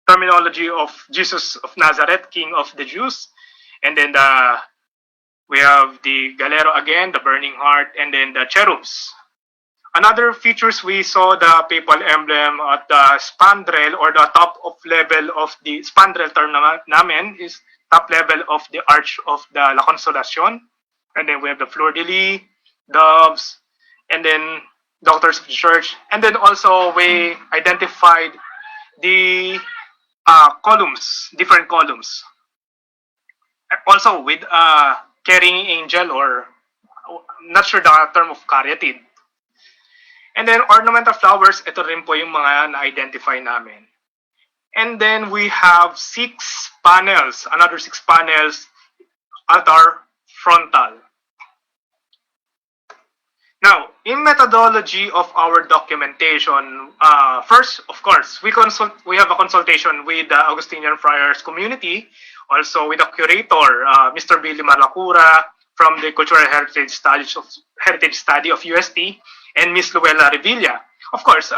terminology of Jesus of Nazareth, King of the Jews. And then we have the galero again, the burning heart, and then the cherubs. Another features, we saw the papal emblem at the spandrel or the top of level of the spandrel term namin is top level of the arch of the La Consolacion. And then we have the fleur-de-lis, doves, and then doctors of the church. And then also we identified the columns, different columns. Also with carrying angel or not sure the term of caryatid. And then ornamental flowers, ito rin po yung mga na-identify namin. And then we have 6 panels, another 6 panels at our frontal. Now, in methodology of our documentation, first, of course, we have a consultation with the Augustinian Friars community, also with the curator, Mr. Billy Malacura from the Cultural Heritage Study of UST, and Ms. Luella Revilla. Of course,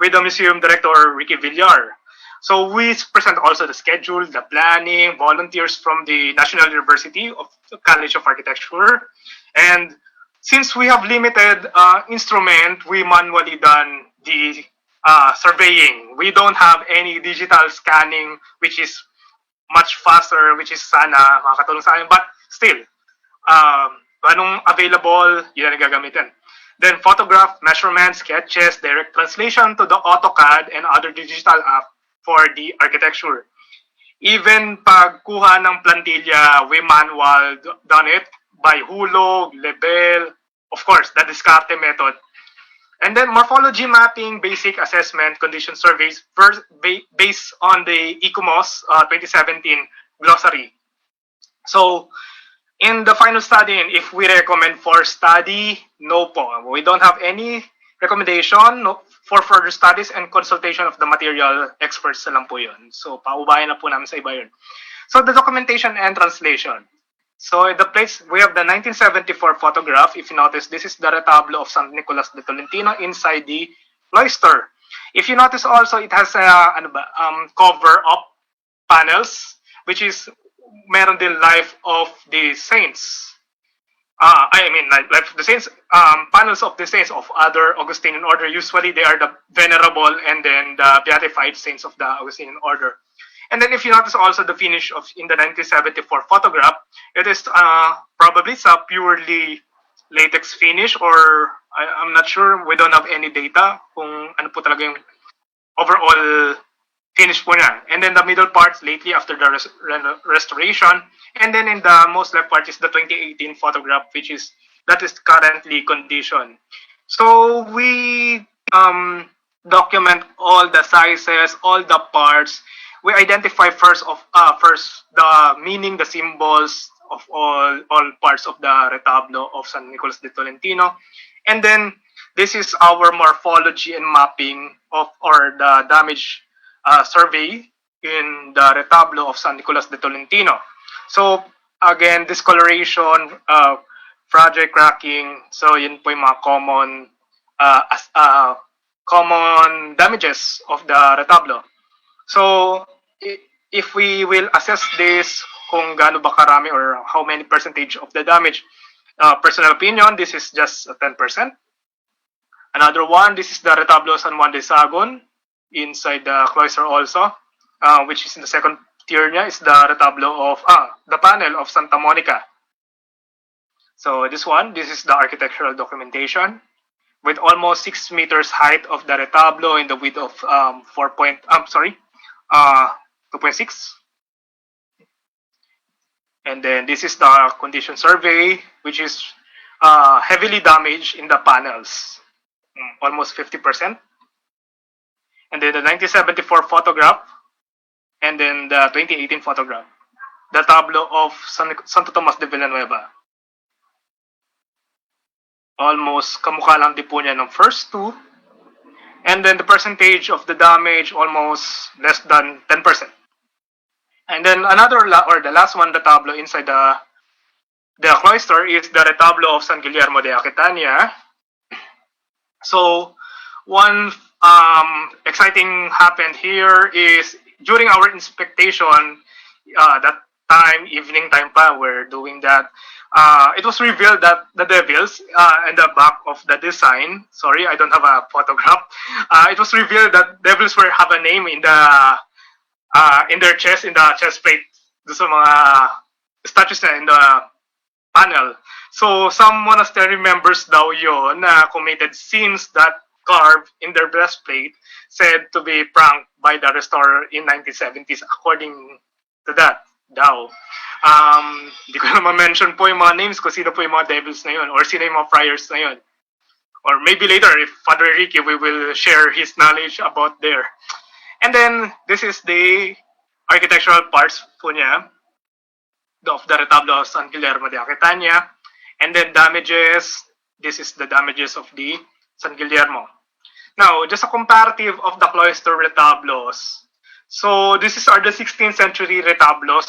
with the museum director, Ricky Villar. So we present also the schedule, the planning, volunteers from the National University of College of Architecture. And since we have limited instrument, we manually done the surveying. We don't have any digital scanning, which is much faster, which is sana makakatulong sa akin. But still, anong available, yun ang gagamitin. Then photograph, measurement, sketches, direct translation to the AutoCAD and other digital app for the architecture. Even pagkuha ng plantilla, we manual done it by hulog, lebel, of course, the discarte method. And then morphology mapping, basic assessment, condition surveys based on the ICOMOS 2017 glossary. So in the final study, if we recommend for study, no po. We don't have any recommendation for further studies and consultation of the material experts na lang po yun. So paubayan na po namin sa iba yun. So the documentation and translation. So the place, we have the 1974 photograph. If you notice, this is the retablo of San Nicolas de Tolentino inside the cloister. If you notice also, it has a cover up panels, which is meron din life of the saints. I mean, life of the saints, panels of the saints of other Augustinian order. Usually they are the venerable and then the beatified saints of the Augustinian order. And then if you notice also the finish of in the 1974 photograph, it is probably a purely latex finish, or I'm not sure, we don't have any data kung ano po talaga yung overall finish po niya. And then the middle parts lately after the restoration, and then in the most left part is the 2018 photograph, which is that is currently conditioned. So we document all the sizes, all the parts. We identify first the meaning, the symbols of all parts of the retablo of San Nicolas de Tolentino, and then this is our morphology and mapping of or the damage survey in the retablo of San Nicolas de Tolentino. So again, discoloration, fragile cracking, so yun po yung mga common damages of the retablo. So, if we will assess this, kung gaano ba karami or how many percentage of the damage, personal opinion, this is just 10%. Another one, this is the retablo San Juan de Sagon, inside the cloister also, which is in the second tier niya, is the retablo of, the panel of Santa Monica. So this one, this is the architectural documentation, with almost 6 meters height of the retablo in the width of 2.6. And then this is the condition survey, which is heavily damaged in the panels, almost 50%. And then the 1974 photograph, and then the 2018 photograph, the tablo of Santo Tomas de Villanueva. Almost kamukha lang din po niya ng first two. And then the percentage of the damage, almost less than 10%. And then the last one, the tablo inside the cloister is the retablo of San Guillermo de Aquitania. So one exciting happened here is during our inspection, that time, evening time pa, we're doing that. It was revealed that the devils in the back of the design, sorry, I don't have a photograph. It was revealed that devils have a name in their chest, in the chest plate, sa mga statues na in the panel. So some monastery members daw yun na committed sins that carved in their breastplate, said to be pranked by the restorer in 1970s, according to that daw. Hindi ko na ma-mention po yung mga names kung sino po yung mga devils na yun or sino yung mga friars na yun. Or maybe later, if Father Ricky, we will share his knowledge about there. And then, this is the architectural parts po niya of the retablo of San Guillermo de Aquitania. And then damages, this is the damages of the San Guillermo. Now, just a comparative of the cloister retablos. So, this are the 16th century retablos.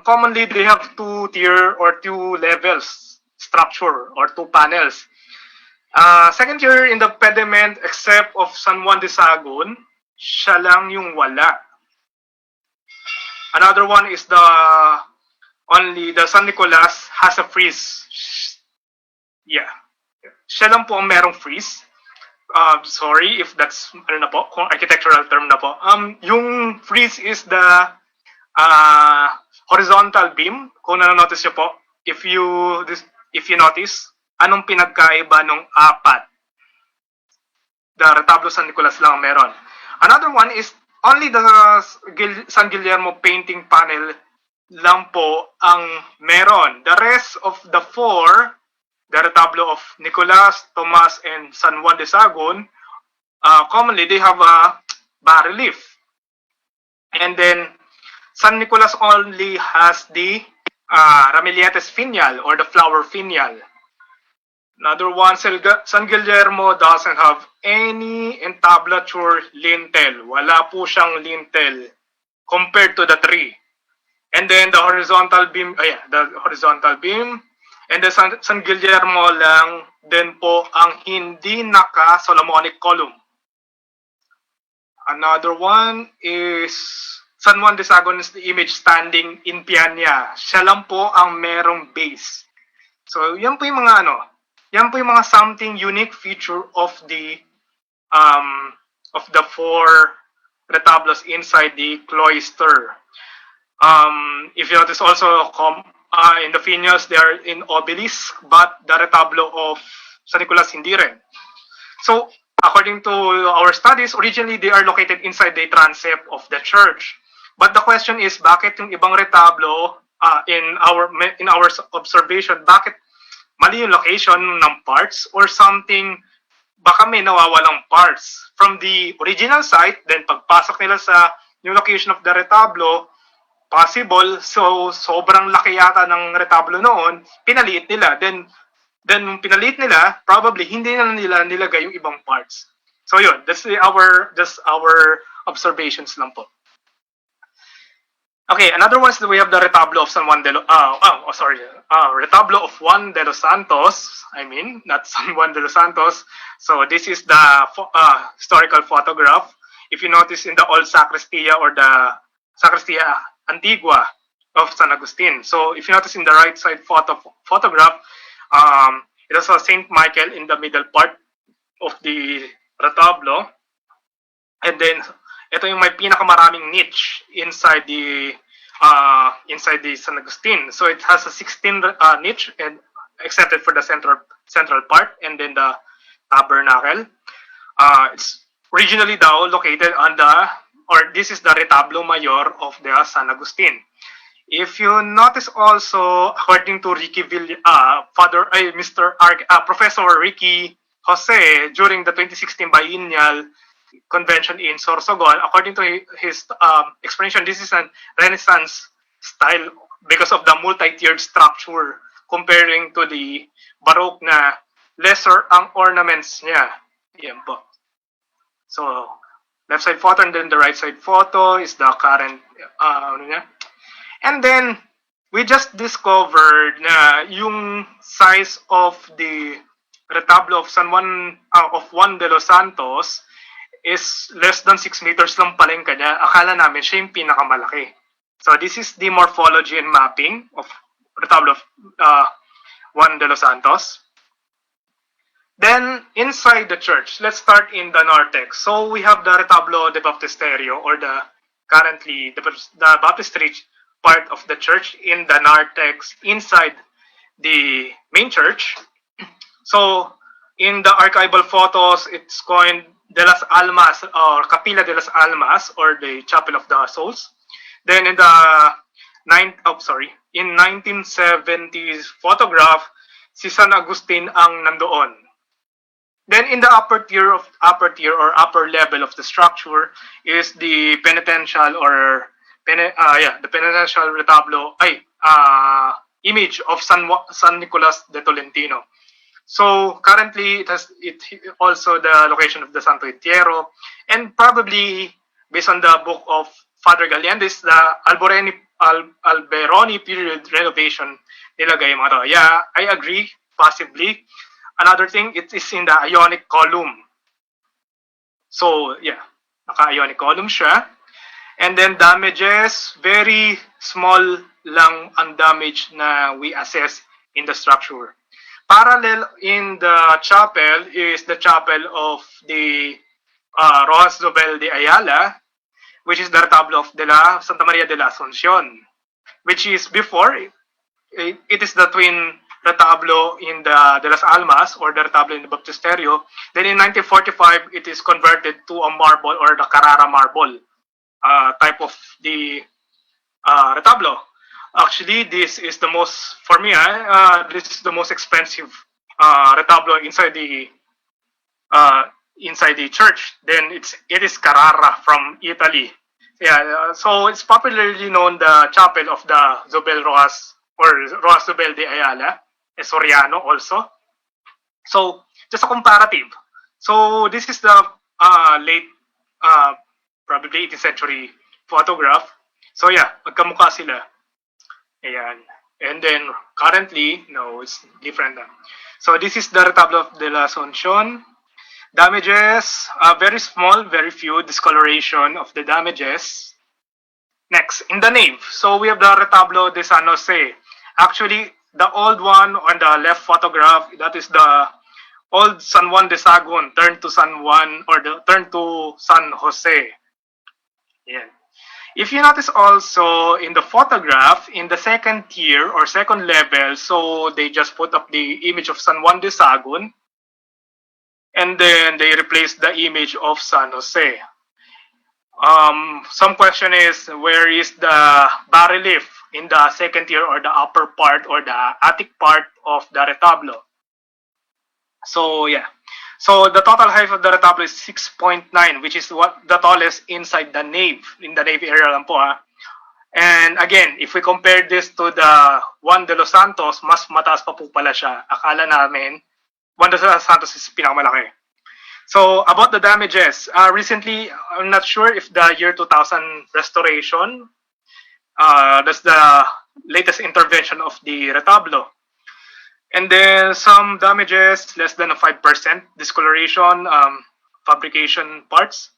Commonly, they have two tier or two levels structure or two panels. Second tier in the pediment, except of San Juan de Sagon, siya lang yung wala. Another one is only the San Nicolas has a frieze. Yeah. Siya lang po ang merong frieze. Sorry if that's kung architectural term na po. Yung frieze is the horizontal beam. Kung nanonotice niyo po, if you notice, anong pinagkaiba nung apat? The retablo San Nicolas lang meron. Another one is only the San Guillermo painting panel lang po ang meron. The rest of the four the retablo of Nicolas, Tomas, and San Juan de Sagon, commonly they have a bas-relief. And then San Nicolas only has the Ramilletes finial or the flower finial. Another one, San Guillermo doesn't have any entablature lintel. Wala po siyang lintel compared to the tree. And then the horizontal beam, the horizontal beam. And the San Guillermo lang din po ang hindi naka-Solomonic column. Another one is San Juan de Sagon is the image standing in Pianya. Siya lang po ang merong base. So, yan po yung mga yan po yung mga something unique feature of the four retablos inside the cloister. If you notice also, in the finials, they are in obelisk, but the retablo of San Nicolas hindi rin. So, according to our studies, originally they are located inside the transept of the church. But the question is, bakit yung ibang retablo, in our observation, bakit mali yung location ng parts or something, baka may nawawalang parts from the original site, then pagpasok nila sa new location of the retablo, possible, so sobrang laki yata ng retablo noon, pinaliit nila. Then pinaliit nila, probably hindi na nila nilagay yung ibang parts. So yun, that's our observations lang po. Okay, another one is that we have the retablo of retablo of Juan de los Santos. I mean, not San Juan de los Santos. So this is the historical photograph. If you notice in the old sacristia or the sacristia antigua of San Agustin. So if you notice in the right side photograph, it has a Saint Michael in the middle part of the retablo. And then ito yung may pinakamaraming niche inside the San Agustin. So it has a 16 niche and excepted for the central part and then the tabernacle. It's originally located on this is the retablo mayor of the San Agustin. If you notice also, according to Professor Ricky Jose, during the 2016 biennial convention in Sorsogon, according to his explanation, this is a Renaissance style because of the multi-tiered structure comparing to the Baroque na lesser ang ornaments niya. Yan po. So, left side photo and then the right side photo is the current and then we just discovered na yung size of the retablo of Juan de los Santos is less than 6 meters lang pala yung kanya. Akala namin siya yung pinakamalaki. So this is the morphology and mapping of retablo of Juan de los Santos. Then inside the church, let's start in the narthex. So we have the retablo de baptisterio or the baptistry part of the church in the narthex inside the main church. So in the archival photos, it's coined de las Almas or Capilla de las Almas or the Chapel of the Souls. Then in the 1970s photograph, si San Agustin ang nandoon. Then in the upper tier or upper level of the structure is the penitential or the penitential retablo image of San Nicolas de Tolentino. So currently it also the location of the Santo Entierro, and probably based on the book of Father Galliendis, the Alberoni period renovation nilagay mga to. Yeah, I agree, possibly. Another thing, it is in the Ionic column. So yeah, naka-Ionic column siya. And then damages, very small lang ang damage na we assess in the structure. Parallel in the chapel is the chapel of the Rojas Zobel de Ayala, which is the retablo of Santa Maria de la Asunción, which is before, it is the twin retablo in the De las Almas or the retablo in the Baptisterio. Then in 1945, it is converted to a marble or the Carrara marble type of the retablo. Actually, this is the most, for me, this is the most expensive retablo uh, inside the church. Then it is Carrara from Italy. Yeah, so it's popularly known the chapel of the Zobel Rojas or Rojas Zobel de Ayala, Soriano also. So just a comparative. So this is the late, probably 18th century photograph. So yeah, magkamukha sila. Ayan. And then currently, no, it's different. So this is the retablo of de la Asunción. Damages, very small, very few discoloration of the damages. Next, in the nave, so we have the retablo de San Jose. Actually, the old one on the left photograph, that is the old San Juan de Sagun turned to San Juan or turned to San Jose. Yeah. If you notice also in the photograph, in the second tier or second level, so they just put up the image of San Juan de Sagun, and then they replaced the image of San Jose. Some question is, where is the bas-relief in the second tier or the upper part or the attic part of the retablo? So yeah, so the total height of the retablo is 6.9, which is what the tallest inside the nave, in the nave area lang po ha. And again, if we compare this to the Juan de los Santos, mas mataas pa po pala siya. Akala namin, Juan de los Santos is pinakamalaki. So about the damages, recently, I'm not sure if the year 2000 restoration, that's the latest intervention of the retablo. And then some damages, less than a 5% discoloration, fabrication parts.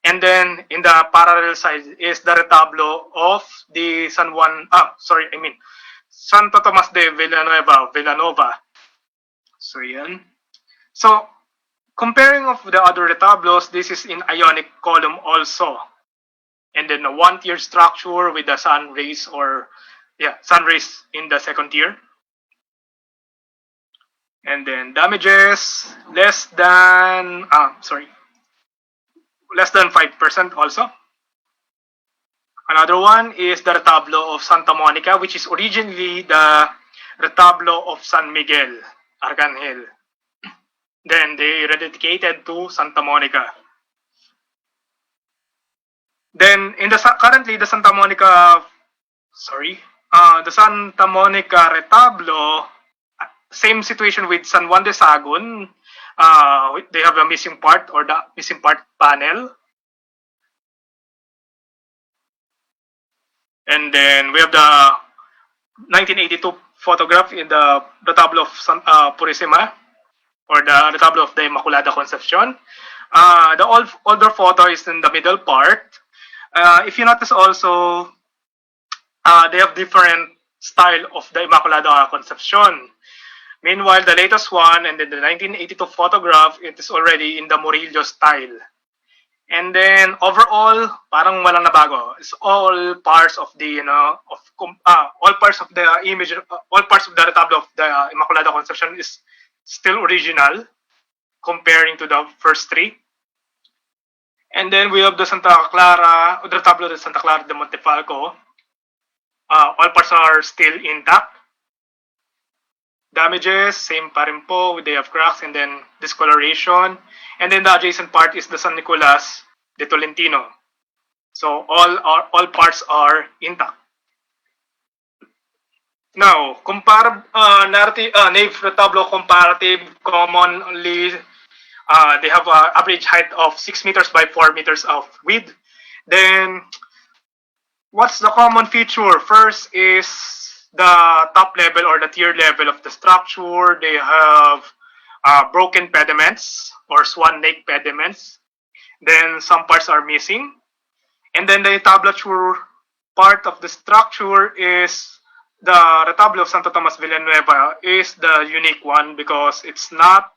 And then in the parallel side is the retablo of the Santo Tomas de Villanova. So yan. So comparing of the other retablos, this is in ionic column also. And then a one-tier structure with the sun rays in the second tier. And then damages less than 5% also. Another one is the retablo of Santa Monica, which is originally the retablo of San Miguel Arcangel. Then they rededicated to Santa Monica. Then currently the Santa Monica retablo, same situation with San Juan de Sagun. They have a missing part or the missing part panel. And then we have the 1982 photograph in the retablo of Purisima or the retablo of the Immaculada Concepcion. The older photo is in the middle part. If you notice also, they have different style of the Immaculada Concepcion. Meanwhile, the latest one and then the 1982 photograph, it is already in the Murillo style. And then overall, parang walang nabago. It's all parts of the all parts of the image, all parts of the retablo of the Immaculada Concepcion is still original, comparing to the first three. And then we have the retablo de Santa Clara de Montefalco. All parts are still intact. Damages, same pa rin po. They have cracks and then discoloration. And then the adjacent part is the San Nicolas de Tolentino. So all parts are intact. Now, nave retablo comparative, commonly they have an average height of 6 meters by 4 meters of width. Then, what's the common feature? First is the top level or the tier level of the structure. They have broken pediments or swan lake pediments. Then some parts are missing. And then the entablature part of the structure is the retablo of Santo Tomas Villanueva is the unique one because it's not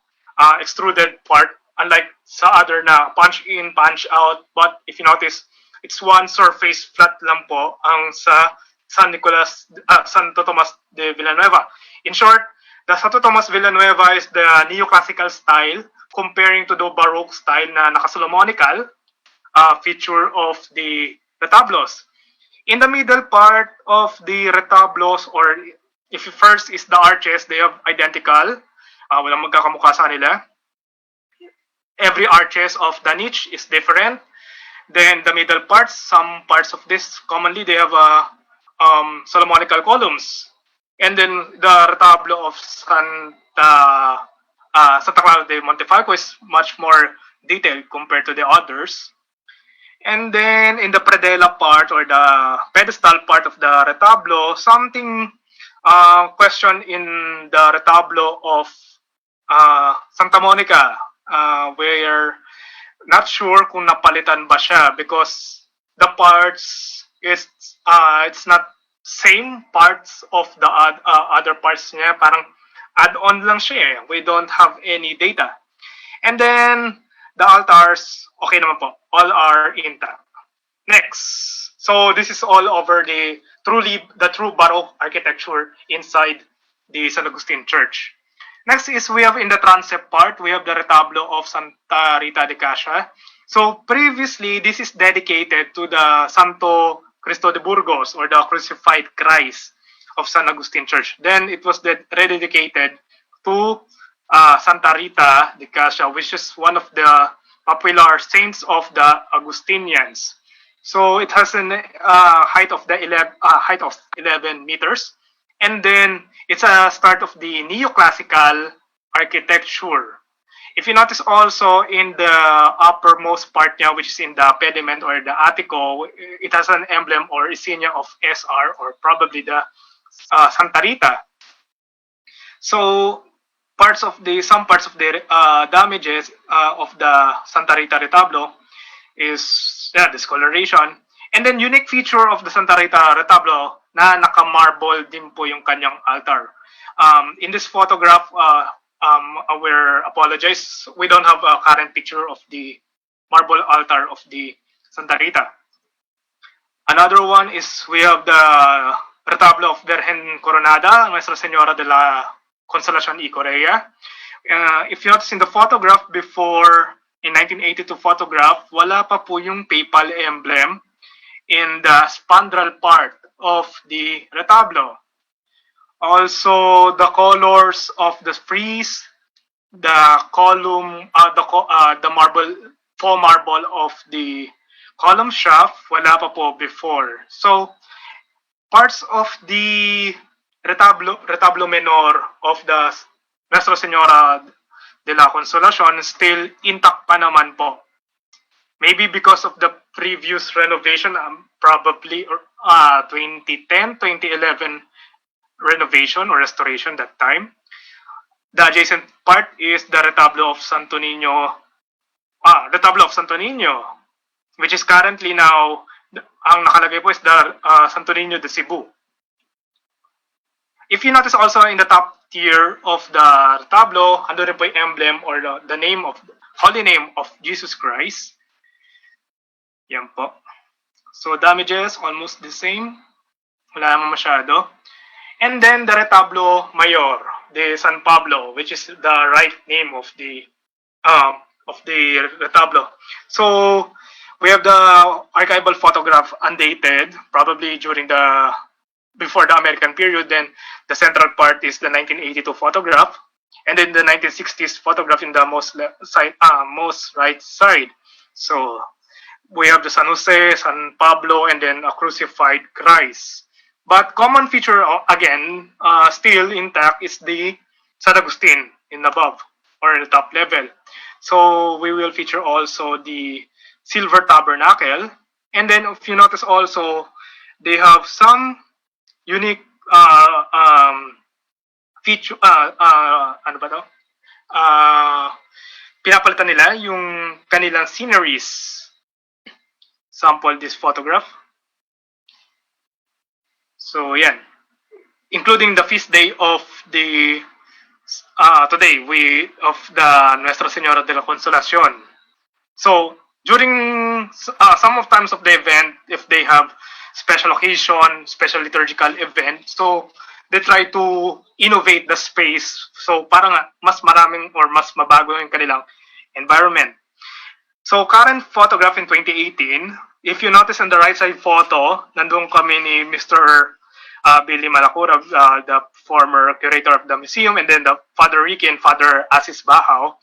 extruded part, unlike sa other na punch in, punch out. But if you notice, it's one surface flat lang po ang sa Santo Tomas de Villanueva. In short, the Santo Tomas Villanueva is the neoclassical style comparing to the Baroque style na nakasolomonical feature of the retablos. In the middle part of the retablos, or if first is the arches, they have identical. walang magkakamukha sa kanila. Every arches of the niche is different. Then the middle parts, some parts of this commonly they have Solomonical columns. And then the retablo of Santa Clara de Montefalco is much more detailed compared to the others. And then in the predella part or the pedestal part of the retablo, something question in the retablo of Santa Monica, where not sure kung napalitan ba siya because the parts is it's not same parts of the other parts niya, parang add-on lang siya eh. We don't have any data. And then the altars, okay naman po, all are intact. Next. So this is all over the true Baroque architecture inside the San Agustin Church. Next is we have in the transept part, we have the retablo of Santa Rita de Cascia. So previously, this is dedicated to the Santo Cristo de Burgos or the crucified Christ of San Agustin Church. Then it was rededicated to Santa Rita de Cascia, which is one of the popular saints of the Augustinians. So it has a height of 11 meters. And then it's a start of the neoclassical architecture. If you notice also in the uppermost part niya, which is in the pediment or the attico, it has an emblem or insignia of SR or probably the Santa Rita. So some parts of the damages of the Santa Rita retablo is discoloration. And then unique feature of the Santa Rita retablo na naka-marble din po yung kanyang altar. In this photograph, we apologize, we don't have a current picture of the marble altar of the Santa Rita. Another one is we have the retablo of Virgen Coronada, Nuestra Señora de la Consolación y Correa. If you notice in the photograph before, in 1982 photograph, wala pa po yung papal emblem in the spandrel part of the retablo. Also, the colors of the frieze, the column, the faux marble of the column shaft, wala pa po before. So, parts of the retablo menor of the Nuestra Señora de la Consolación still intact pa naman po. Maybe because of the previous renovation, probably 2010, 2011 renovation or restoration that time. The adjacent part is the retablo of Santo Niño, which is currently now, ang nakalagay po is the Santo Niño de Cebu. If you notice also in the top tier of the retablo, ando rin po yung emblem or the name of, holy name of Jesus Christ. Yan po. So damages, almost the same. Wala naman masyado. And then the retablo mayor, the San Pablo, which is the right name of the retablo. So we have the archival photograph undated, probably before the American period. Then the central part is the 1982 photograph, and then the 1960s photograph in the most right side. So we have the San Jose, San Pablo, and then a crucified Christ. But common feature again, still intact, is the San Agustin in above or in the top level. So we will feature also the silver tabernacle, and then if you notice also, they have some unique feature. Ano ba to? Pinapalitan nila yung kanilang sceneries. Sample this photograph. So yan, including the feast day of the today of the Nuestra Señora de la Consolación. So during some of times of the event, if they have special occasion, special liturgical event, so they try to innovate the space. So parang mas maraming or mas mabago yung kanilang environment. So current photograph in 2018, if you notice on the right side photo, nandun kami ni Mr. Billy Malacura, the former curator of the museum, and then the Father Ricky and Father Asis Bahao.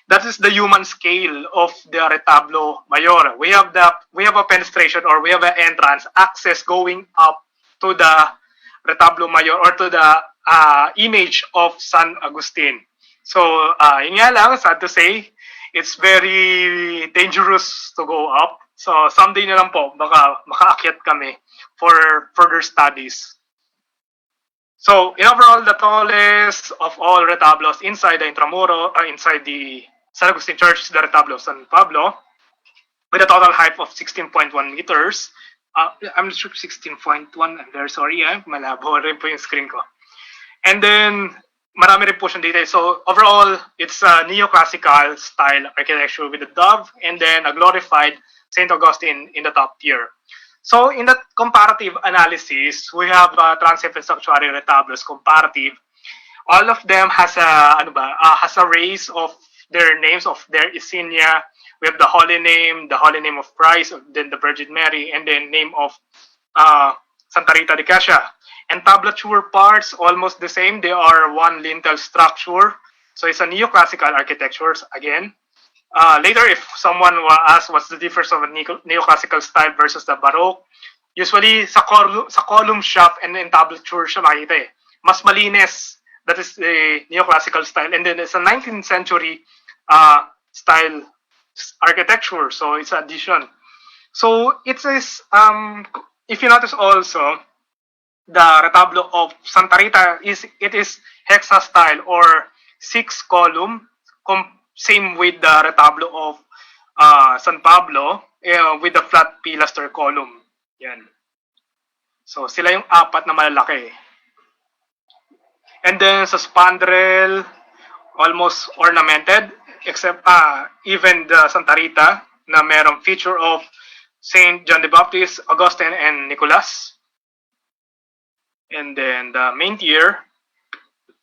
That is the human scale of the Retablo Mayor. We have a penetration, or we have an entrance access going up to the Retablo Mayor, or to the image of San Agustin. So yun nga lang, sad to say, it's very dangerous to go up. So someday na lang po, baka makaakyat kami for further studies. So in overall, the tallest of all retablos inside the inside the San Agustin Church is the Retablo San Pablo, with a total height of 16.1 meters. I'm not sure 16.1. I'm very sorry. Malabo rin po yung screen ko. And then, marami rin po siyang details. So overall, it's a neoclassical style architecture with a dove and then a glorified St. Augustine in the top tier. So in that comparative analysis, we have Transept and Sanctuary Retablos comparative. All of them has a race of their names of their insignia. We have the Holy Name of Christ, then the Virgin Mary, and then name of Santa Rita de Cassia. And tablature parts, almost the same. They are one lintel structure. So it's a neoclassical architecture again. Later, if someone will ask what's the difference of a neoclassical style versus the Baroque, usually sa column shaft and in tablature siya makita eh. Mas malinis. That is the neoclassical style. And then it's a 19th century style architecture. So it's addition. So it is, if you notice also, the retablo of Santa Rita is hexa style or 6 column, same with the retablo of San Pablo with the flat pilaster column. Yan. So sila yung apat na malalaki. And then sa spandrel, almost ornamented, except even the Santa Rita na merong feature of Saint John the Baptist, Agustin, and Nicholas. And then the main tier,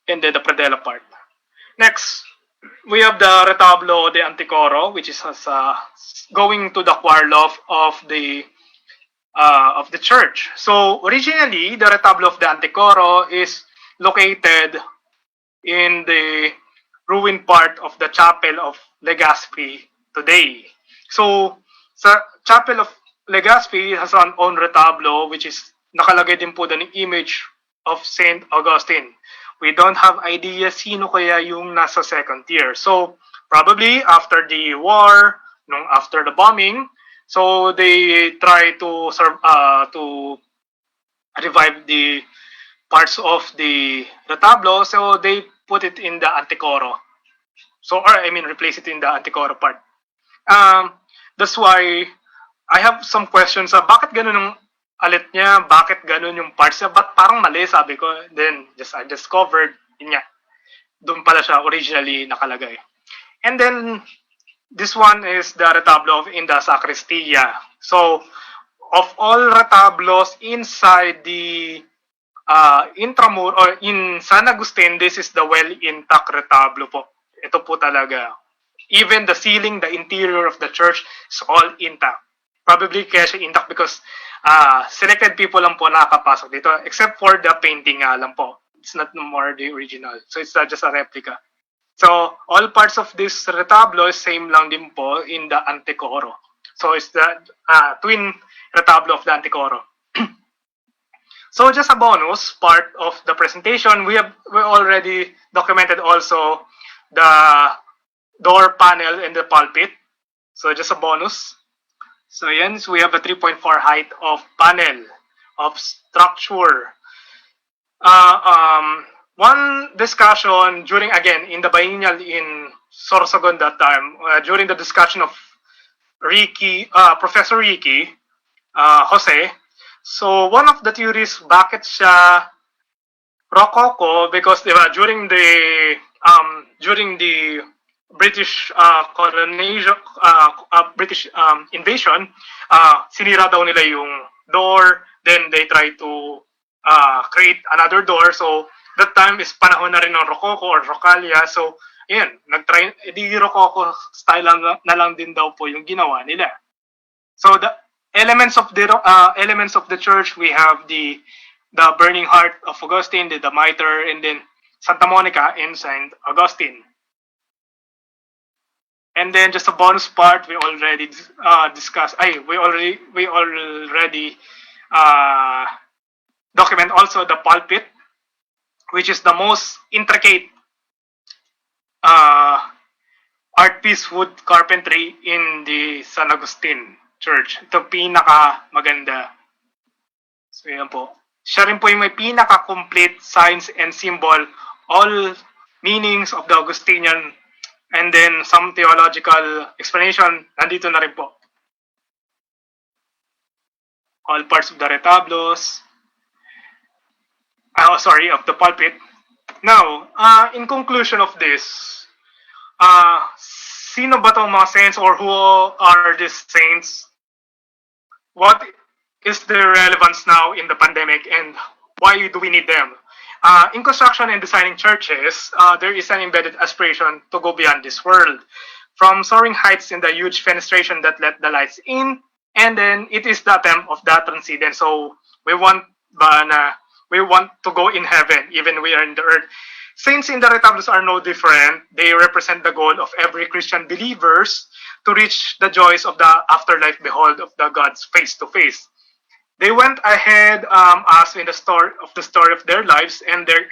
and then the predella part. Next, we have the Retablo de Anticoro, which is going to the choir loft of the church. So originally, the Retablo of the Anticoro is located in the ruined part of the Chapel of Legazpi today. So sa Chapel of Legazpi has an own retablo, which is nakalagay din po doon yung image of Saint Augustine. We don't have idea sino kaya yung nasa second tier. So probably after the war, after the bombing, so they try to revive the parts of the retablo, so they put it in the Anticoro. So, replace it in the Anticoro part. That's why I have some questions. Bakit ganun yung alit niya? Bakit ganun yung parts niya? Ba't parang mali, sabi ko. Then, I discovered, yun nga, doon pala siya originally nakalagay. And then, this one is the retablo in the sacristia. So, of all retablos inside the Intramuros, or in San Agustin, this is the well-intact retablo po. Ito po talaga. Even the ceiling, the interior of the church is all intact. Probably kaya siya intact because selected people lang po nakakapasok dito, except for the painting lang po. It's not no more the original. So it's just a replica. So all parts of this retablo is same lang din po in the Anticoro. So it's the twin retablo of the Anticoro. So just a bonus part of the presentation, we already documented also the door panel and the pulpit. So just a bonus. So yan, so we have a 3.4 height of panel of structure. One discussion during, again, in the biennial in Sorsogon that time, during the discussion of Professor Ricky, Jose. So one of the theories, bakit siya Rococo, because during the British colonization, British invasion, sinira daw nila yung door, then they try to create another door. So that time is panahon na rin ng Rococo or Rocalia. So ayan, nagtry, di Rococo style na lang din daw po yung ginawa nila. So the elements of the church, we have the the Burning Heart of Augustine, the Mitre, and then Santa Monica in Saint Augustine. And then just a bonus part, we already discussed. We already document also the pulpit, which is the most intricate art piece wood carpentry in the San Agustin Church. Ito pinaka maganda. So yan po. Siya rin po yung may pinaka-complete signs and symbol, all meanings of the Augustinian, and then some theological explanation, nandito na rin po. All parts of the retablos, of the pulpit. Now, in conclusion of this, sino ba tong mga saints or who are these saints? What is their relevance now in the pandemic and why do we need them? In construction and designing churches, there is an embedded aspiration to go beyond this world. From soaring heights in the huge fenestration that let the lights in, and then it is the attempt of that transcendence. So we want to go in heaven, even we are in the earth. Saints in the retablos are no different. They represent the goal of every Christian believers to reach the joys of the afterlife, behold, of the God's face to face. They went ahead as in the story of their lives, and their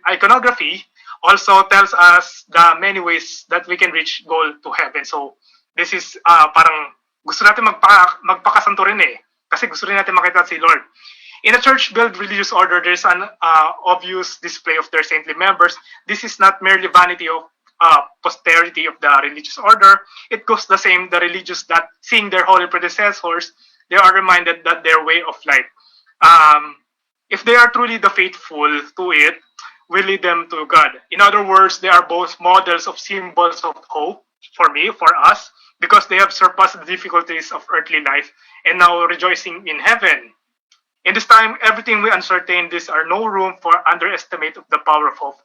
iconography also tells us the many ways that we can reach goal to heaven. So this is parang gusto natin magpakasanto rin eh, kasi gusto rin natin makita si Lord. In a church-built religious order, there is an obvious display of their saintly members. This is not merely vanity of posterity of the religious order. It goes the same, the religious that seeing their holy predecessors, they are reminded that their way of life, if they are truly the faithful to it, will lead them to God. In other words, they are both models of symbols of hope for me, for us, because they have surpassed the difficulties of earthly life and now rejoicing in heaven. In this time, everything we uncertain, these are no room for underestimate of the power of hope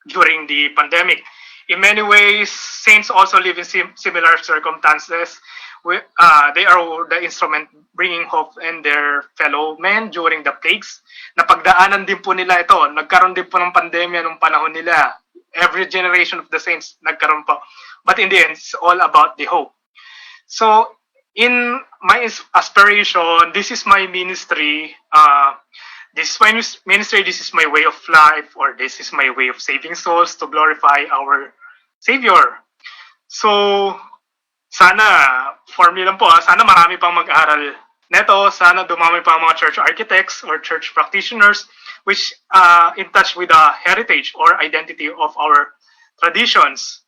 during the pandemic. In many ways, saints also live in similar circumstances. They are the instrument bringing hope in their fellow men during the plagues. Napagdaanan din po nila ito. Nagkaroon din po ng pandemya nung panahon nila. Every generation of the saints nagkaroon po. But in the end, it's all about the hope. So, in my aspiration, this is my ministry. This is my ministry, this is my way of life, or this is my way of saving souls to glorify our Savior. So, sana, for me lang po, sana marami pang mag-aral neto, sana dumami pang mga church architects or church practitioners which in touch with the heritage or identity of our traditions.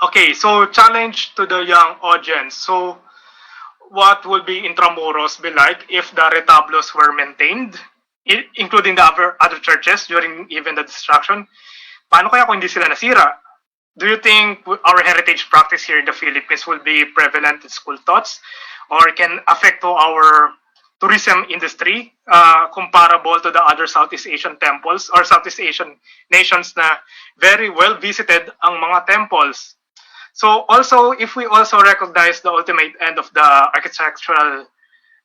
Okay, so challenge to the young audience. So, what would be Intramuros be like if the retablos were maintained, including the other churches during even the destruction? Paano kaya kung hindi sila nasira? Do you think our heritage practice here in the Philippines will be prevalent in school thoughts or can affect to our tourism industry comparable to the other Southeast Asian temples or Southeast Asian nations na very well visited ang mga temples? So also, if we also recognize the ultimate end of the architectural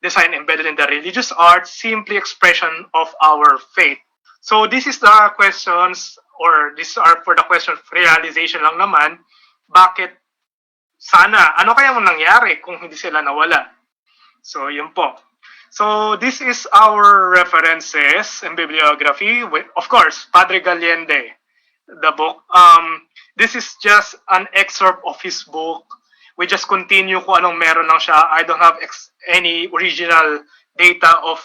design embedded in the religious art, simply expression of our faith. So this is the questions, or these are for the question of realization lang naman, bakit sana? Ano kaya ang nangyari kung hindi sila nawala? So yun po. So this is our references and bibliography. Of course, Padre Gallende, the book. This is just an excerpt of his book. We just continue kung anong meron lang siya. I don't have any original data of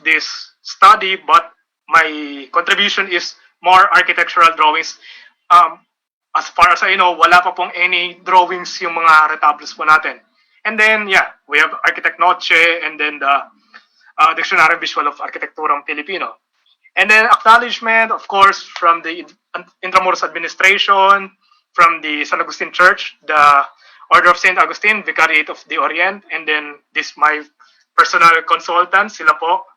this study, but my contribution is more architectural drawings. As far as I know, wala pa pong any drawings yung mga retablos po natin. And then, yeah, we have Architect Noche and then the Dictionary Visual of Arkitekturang Pilipino. And then acknowledgement, of course, from the Intramuros administration, from the San Agustin Church, the Order of St. Agustin, Vicariate of the Orient, and then this my personal consultant, sila po.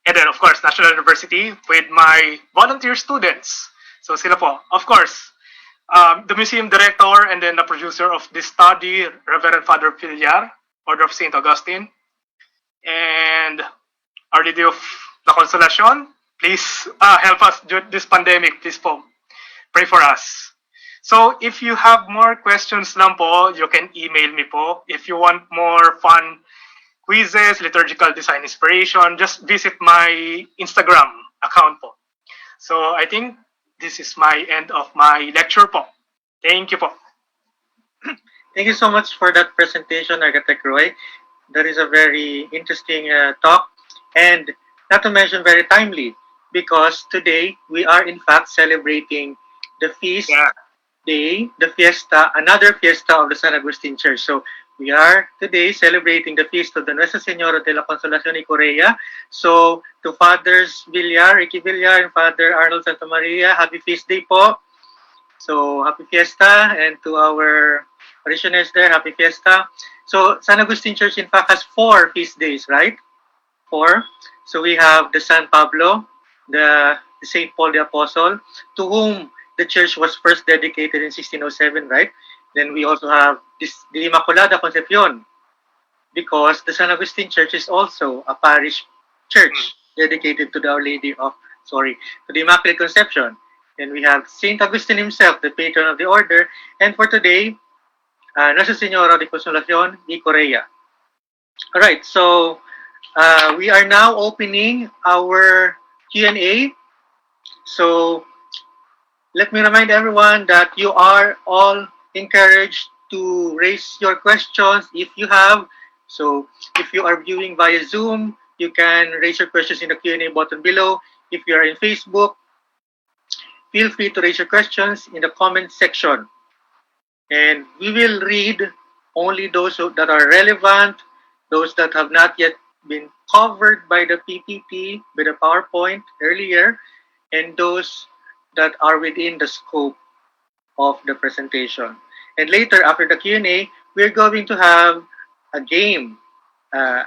And then, of course, National University with my volunteer students. So sila po. Of course, the museum director and then the producer of this study, Reverend Father Villar Order of St. Augustine, and Our Lady of La Consolacion. Please help us during this pandemic. Please po, pray for us. So if you have more questions lang po, you can email me po. If you want more fun quizzes, liturgical design inspiration, just visit my Instagram account po. So I think this is my end of my lecture po. Thank you po. Thank you so much for that presentation, Architect Roy. That is a very interesting talk, and not to mention very timely, because today we are in fact celebrating the feast day, the fiesta, another fiesta of the San Agustin Church. So we are today celebrating the feast of the Nuestra Señora de la Consolación y Correa. So to Fathers Villar, Ricky Villar, and Father Arnold Santa Maria, happy feast day po. So happy fiesta, and to our parishioners there, happy fiesta. So San Agustin Church in fact has 4 feast days, right? 4. So we have the San Pablo, the Saint Paul the Apostle, to whom the church was first dedicated in 1607, right? Then we also have the Immaculada Concepcion, because the San Agustin Church is also a parish church dedicated to the Our Lady of, to the Immaculate Conception. And we have Saint Agustin himself, the patron of the order. And for today, Nuestra Señora de Consolación y Correa. All right, so we are now opening our Q&A. So let me remind everyone that you are all encouraged to raise your questions if you have. So if you are viewing via Zoom, you can raise your questions in the Q&A button below. If you are in Facebook, feel free to raise your questions in the comment section. And we will read only those that are relevant, those that have not yet been covered by the PPT, by the PowerPoint earlier, and those that are within the scope of the presentation. And later, after the Q&A, we're going to have a game, a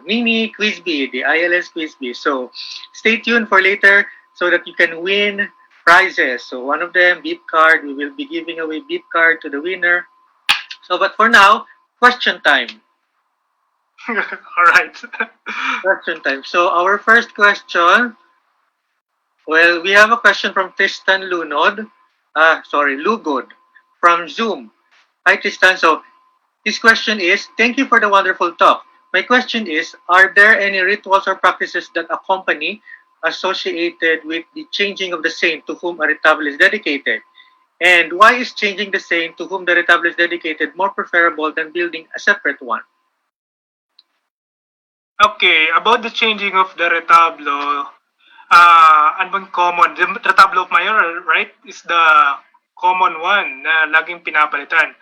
mini quiz bee, the ILS quiz bee. So stay tuned for later so that you can win prizes. So one of them, beep card. We will be giving away beep card to the winner. So, but for now, question time. All right. Question time. So our first question, well, we have a question from Tristan Lugod from Zoom. Hi, Tristan. So his question is, thank you for the wonderful talk. My question is, are there any rituals or practices that accompany associated with the changing of the saint to whom a retablo is dedicated? And why is changing the saint to whom the retablo is dedicated more preferable than building a separate one? Okay, about the changing of the retablo, ano bang common? The retablo of Mayor, right, is the common one na laging pinapalitan.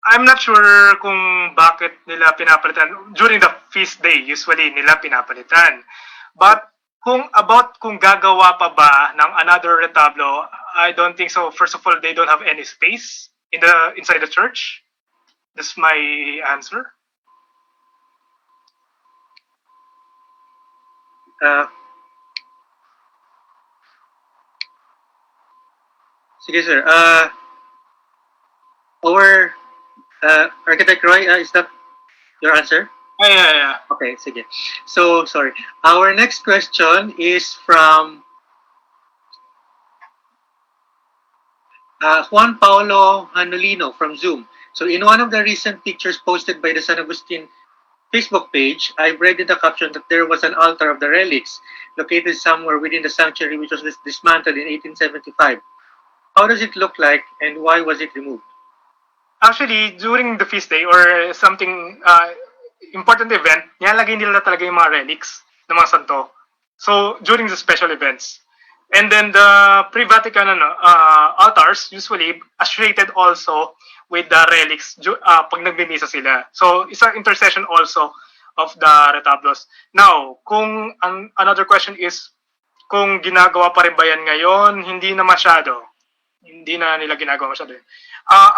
I'm not sure kung bakit nila pinapalitan. During the feast day, usually nila pinapalitan. But kung gagawa pa ba ng another retablo, I don't think so. First of all, they don't have any space inside the church. That's my answer. Sige, sir. Our Architect Roy, is that your answer? Yeah. Okay, sige. So, sorry. Our next question is from Juan Paulo Hanolino from Zoom. So, in one of the recent pictures posted by the San Agustin Facebook page, I've read in the caption that there was an altar of the relics located somewhere within the sanctuary which was dismantled in 1875. How does it look like and why was it removed? Actually, during the feast day or something important event, nilalagay nila talaga yung mga relics ng mga santo. So, during the special events. And then the pre-Vatican altars usually associated also with the relics pag nagmimisa sila. So, it's an intercession also of the retablos. Now, kung another question is, kung ginagawa pa rin ba yan ngayon, hindi na masyado. Hindi na nila ginagawa masyado.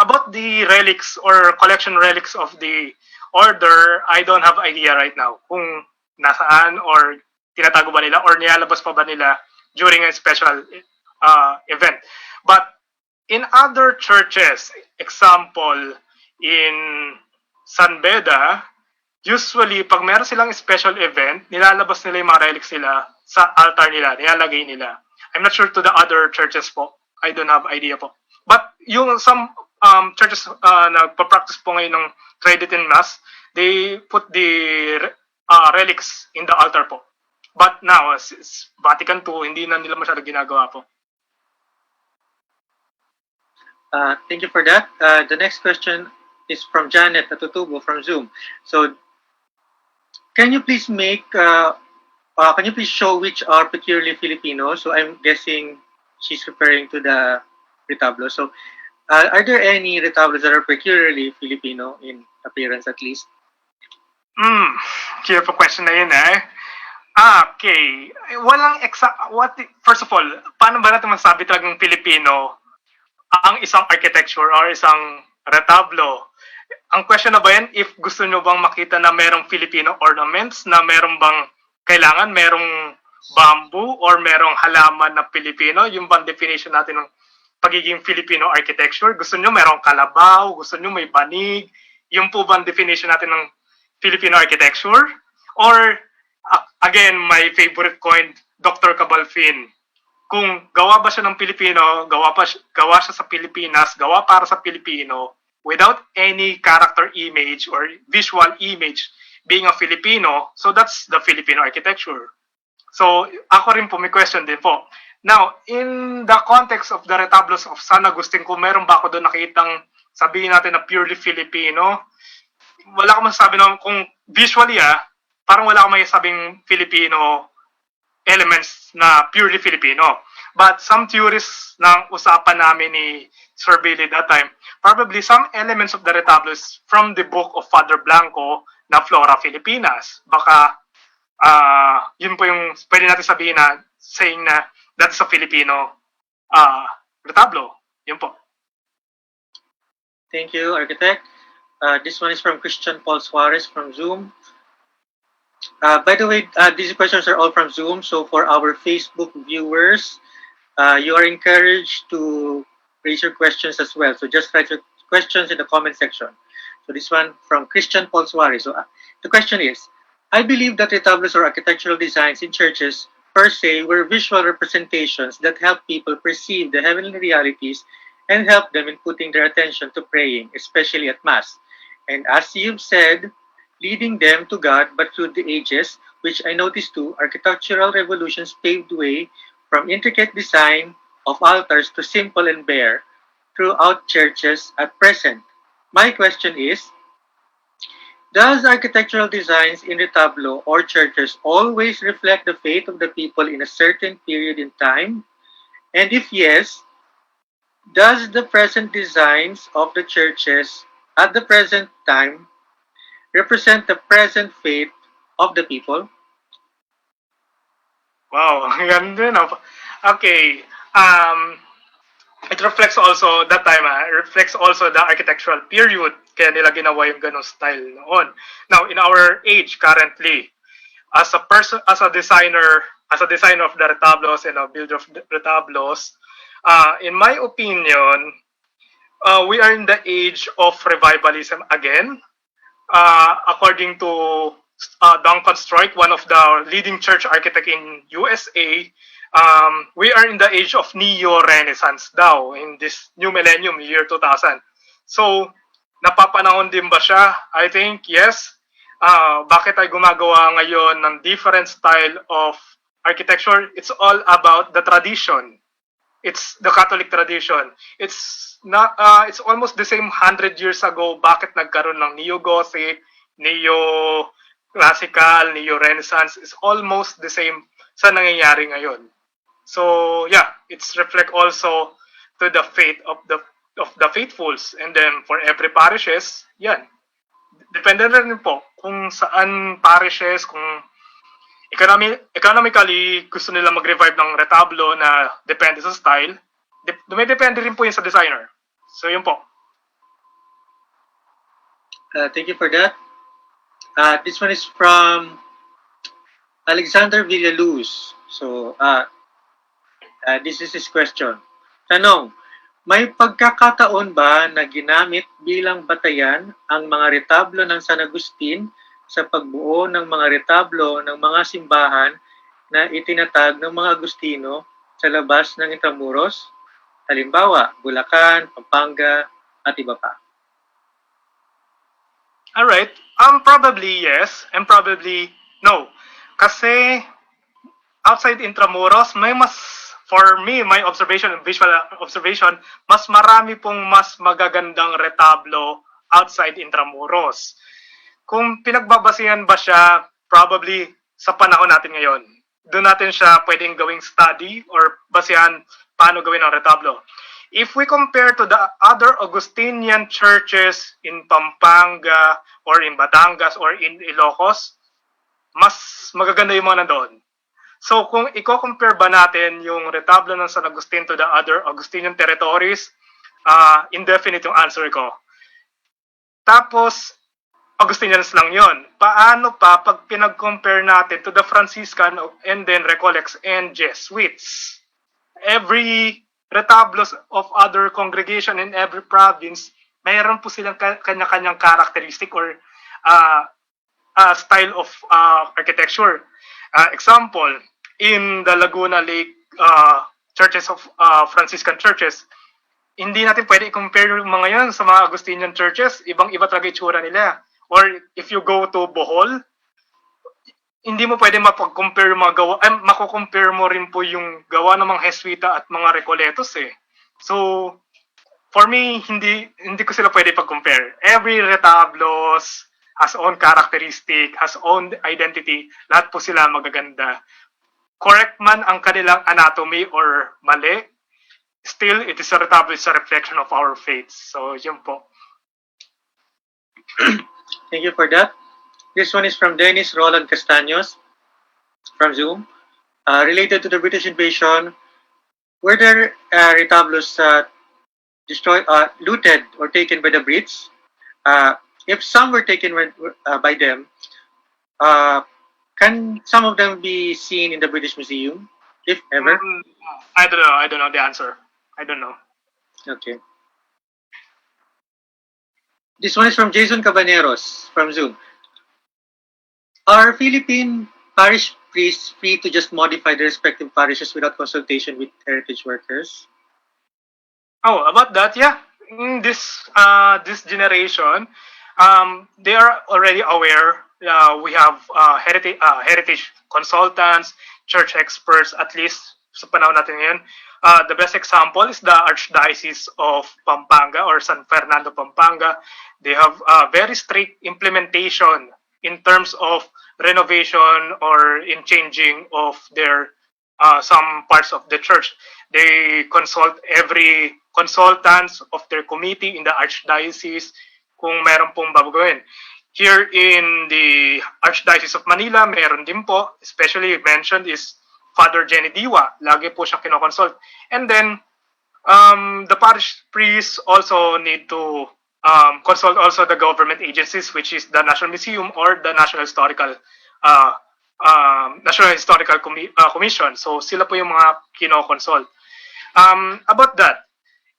About the relics or collection relics of the order, I don't have idea right now kung nasaan or tinatago ba nila or nilalabas pa ba nila during a special event. But in other churches, example, in San Beda, usually, pag meron silang special event, nilalabas nila yung mga relics nila sa altar nila, nilalagay nila. I'm not sure to the other churches po. I don't have idea po. But yung some churches nagpa-practice po ngayon ng Tridentine Mass, they put the relics in the altar po. But now, Vatican II, hindi na nila masyado ginagawa po. Thank you for that. The next question is from Janet Atutubo from Zoom. So, can you please show which are peculiarly Filipino? So I'm guessing she's referring to the retablos. So, are there any retablos that are peculiarly Filipino in appearance, at least? Clear po question na yun eh. Okay. First of all, paano ba natin masabi talagang Filipino ang isang architecture or isang retablo? Ang question na ba yan, if gusto nyo bang makita na merong Filipino ornaments, na merong bang kailangan merong bamboo or merong halaman na Filipino, yung bang definition natin ng pagiging Filipino architecture? Gusto nyo merong kalabaw, gusto nyo may banig, yung po bang definition natin ng Filipino architecture? Or, again, my favorite coin, Dr. Cabalfin, kung gawa ba siya ng Pilipino, gawa siya sa Pilipinas, gawa para sa Pilipino, without any character image or visual image being a Filipino, so that's the Filipino architecture. So, ako rin po, may question din po. Now, in the context of the retablos of San Agustin, kung meron ba ako doon nakitang sabihin natin na purely Filipino, wala akong masasabi na kung visually parang wala akong masasabing Filipino elements na purely Filipino. But some theories na usapan namin ni Sir Billy that time, probably some elements of the retablos from the book of Father Blanco na Flora Filipinas. Baka yun po yung pwede natin sabihin na saying na that's a Filipino retablo. Yun po. Thank you, Architect. This one is from Christian Paul Suarez from Zoom. By the way, these questions are all from Zoom. So for our Facebook viewers, you are encouraged to raise your questions as well. So just write your questions in the comment section. So this one from Christian Paul Suarez. So the question is, I believe that retablos or architectural designs in churches per se were visual representations that help people perceive the heavenly realities and help them in putting their attention to praying, especially at Mass. And as you've said, leading them to God, but through the ages, which I noticed too, architectural revolutions paved way from intricate design of altars to simple and bare throughout churches at present. My question is, does architectural designs in retablo or churches always reflect the faith of the people in a certain period in time? And if yes, does the present designs of the churches at the present time represent the present faith of the people? Wow, ganda no. Okay. It reflects also that time, reflects also the architectural period. Kaya nila ginawa yung ganong style noon. Now, in our age currently, as a designer of the retablos and a builder of the retablos, in my opinion, we are in the age of revivalism again. According to Duncan Stroik, one of the leading church architect in USA, we are in the age of neo-renaissance daw in this new millennium, year 2000. So, napapanahon din ba siya? I think, yes. Bakit ay gumagawa ngayon ng different style of architecture? It's all about the tradition. It's the Catholic tradition. It's almost the same 100 years ago. Bakit nagkaroon ng neo-Gothic, neo-classical, neo-Renaissance? It's almost the same sa nangyayari ngayon. So yeah, it's reflect also to the faith of the faithfuls, and then for every parishes, yan. Depende rin po kung saan parishes, kung economically gusto nila mag-revive ng retablo na depende sa style, depende rin po yun sa designer. So yun po. Thank you for that. This one is from Alexander Villaluz. So this is his question. Tanong, May pagkakataon ba na ginamit bilang batayan ang mga retablo ng San Agustin sa pagbuo ng mga retablo ng mga simbahan na itinatag ng mga Agustino sa labas ng Intramuros? Halimbawa, Bulacan, Pampanga, at iba pa. All right. Probably yes, and probably no. Kasi outside Intramuros, for me, my observation, visual observation, mas marami pong mas magagandang retablo outside Intramuros. Kung pinagbabasihan ba siya, probably sa panahon natin ngayon, doon natin siya pwedeng gawing study or basihan paano gawin ang retablo. If we compare to the other Augustinian churches in Pampanga or in Batangas or in Ilocos, mas magaganda yung mga nandoon. So kung i-compare ba natin yung retablo ng San Agustin to the other Augustinian territories, indefinite yung answer ko. Tapos, Augustinians lang yon. Paano pa pag pinag-compare natin to the Franciscan and then Recollects and Jesuits? Every retablos of other congregation in every province, mayroon po silang kanya-kanyang characteristic or style of architecture. Example, in the Laguna Lake churches of Franciscan churches, hindi natin pwede i-compare yung mga yan sa mga Augustinian churches. Ibang-iba talaga itsura nila. Or if you go to Bohol, hindi mo pwede mapag-compare yung mga gawa, mako-compare mo rin po yung gawa ng mga Jesuita at mga Recoletos eh. So, for me, hindi ko sila pwede pag-compare. Every retablos has own characteristic, has own identity. Lahat po sila magaganda. Correct man ang kanilang anatomy or mali, still, it is a retablo, it's a reflection of our faith. So, yun po. Thank you for that. This one is from Dennis Roland Castaños from Zoom. Related to the British invasion, were there retablos destroyed, looted, or taken by the Brits? If some were taken by them, can some of them be seen in the British Museum, if ever? I don't know. I don't know the answer. I don't know. Okay. This one is from Jason Cabaneros from Zoom. Are Philippine parish priests free to just modify their respective parishes without consultation with heritage workers? Oh, about that, yeah. In this generation, they are already aware. We have heritage consultants, church experts, at least sa panahon natin ngayon. The best example is the Archdiocese of Pampanga or San Fernando, Pampanga. They have very strict implementation in terms of renovation or in changing of their some parts of the church. They consult every consultants of their committee in the Archdiocese kung meron pong babaguhin. Here in the Archdiocese of Manila, meron din po, especially mentioned is Father Jenny Diwa. Lagi po siyang kinoconsult. And then, the parish priests also need to consult also the government agencies, which is the National Museum or the National Historical Commission. So, sila po yung mga kinoconsult. About that,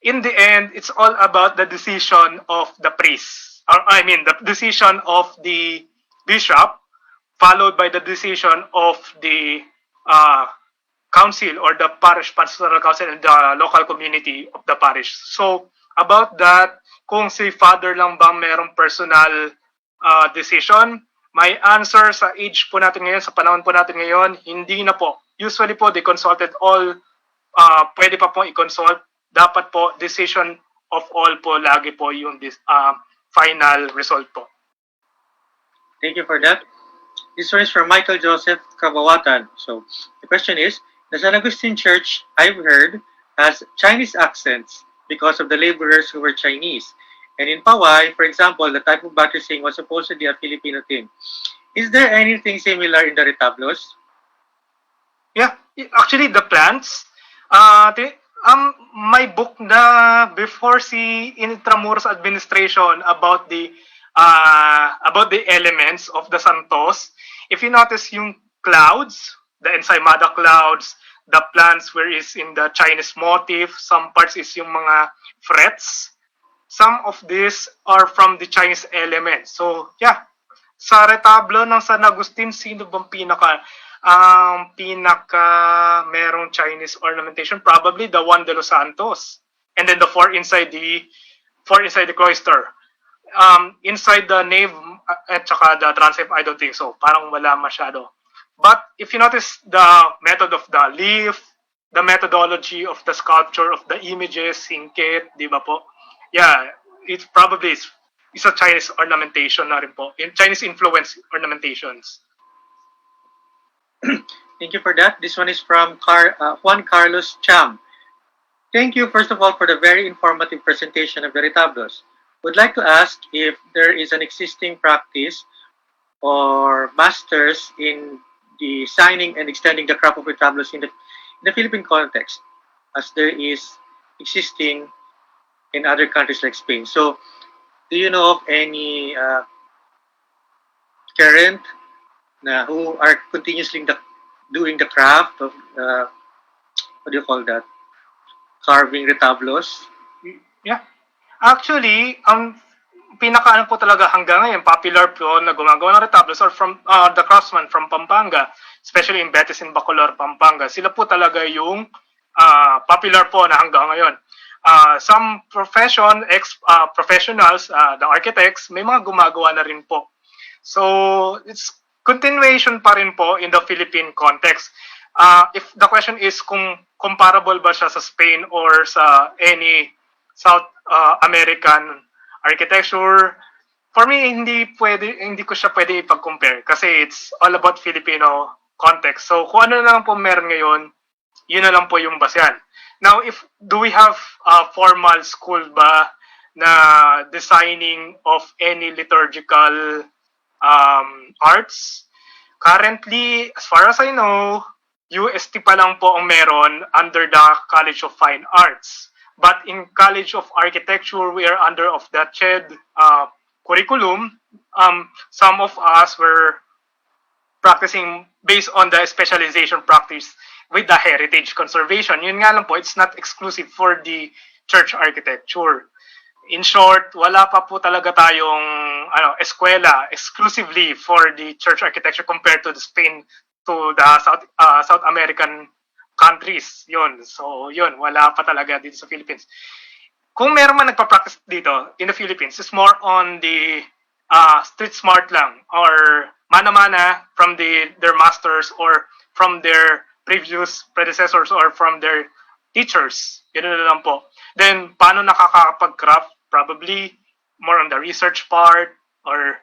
in the end, it's all about the decision of the priest. Or, I mean, the decision of the bishop, followed by the decision of the council or the parish pastoral council and the local community of the parish. So, about that, kung si Father lang bang merong personal decision, my answer sa age po natin ngayon, sa panahon po natin ngayon, hindi na po. Usually po, they consulted all, pwede pa pong i-consult. Dapat po, decision of all po, lagi po yung final result po. Thank you for that. This one is from Michael Joseph Kabawatan. So, the question is, the San Agustin Church, I've heard, has Chinese accents because of the laborers who were Chinese. And in Pawai, for example, the type of buttressing was supposedly a Filipino thing. Is there anything similar in the retablos? Yeah, actually, the plants, may book na before si Intramuros administration about the elements of the Santos. If you notice yung clouds, the ensaymada clouds, the plants where is in the Chinese motif, some parts is yung mga frets. Some of these are from the Chinese element. So, yeah, sa retablo ng San Agustin, sino bang pinaka merong Chinese ornamentation? Probably the one de los Santos. And then the four inside the cloister. Inside the nave at saka the transept, I don't think so. Parang wala masyado. But if you notice the method of the leaf, the methodology of the sculpture of the images, singkit, di ba po? Yeah, it probably is a Chinese ornamentation na rin po. In Chinese influence ornamentations. Thank you for that. This one is from Juan Carlos Cham. Thank you, first of all, for the very informative presentation of the retablos. Would like to ask if there is an existing practice or masters in the signing and extending the craft of retablos in the Philippine context, as there is existing in other countries like Spain. So, do you know of any current who are continuously doing the craft of what do you call that? Carving retablos? Yeah. Actually, ang pinakaano po talaga hanggang ngayon, popular po na gumagawa ng retablos are from the craftsman from Pampanga, especially in Betis in Bacolor, Pampanga. Sila po talaga yung popular po na hanggang ngayon. Some professionals, the architects, may mga gumagawa na rin po. So, it's continuation pa rin po in the Philippine context. If the question is kung comparable ba siya sa Spain or sa any South American architecture, for me, hindi ko siya pwede ipag-compare kasi it's all about Filipino context. So, kung ano na lang po meron ngayon, yun na lang po yung basehan. Now, do we have a formal school ba na designing of any liturgical arts? Currently, as far as I know, UST pa lang po ang meron under the College of Fine Arts. But in College of Architecture, we are under of the CHED curriculum. Some of us were practicing based on the specialization practice with the heritage conservation. Yun nga lang po, it's not exclusive for the church architecture. In short, wala pa po talaga tayong eskwela exclusively for the church architecture compared to the Spain, to the South American countries. Yun. So, yun. Wala pa talaga dito sa Philippines. Kung meron man nagpa-practice dito in the Philippines, it's more on the street smart lang or mana-mana from their masters or from their previous predecessors or from their teachers. Yun na lang po. Then, paano nakakapag-craft? Probably more on the research part or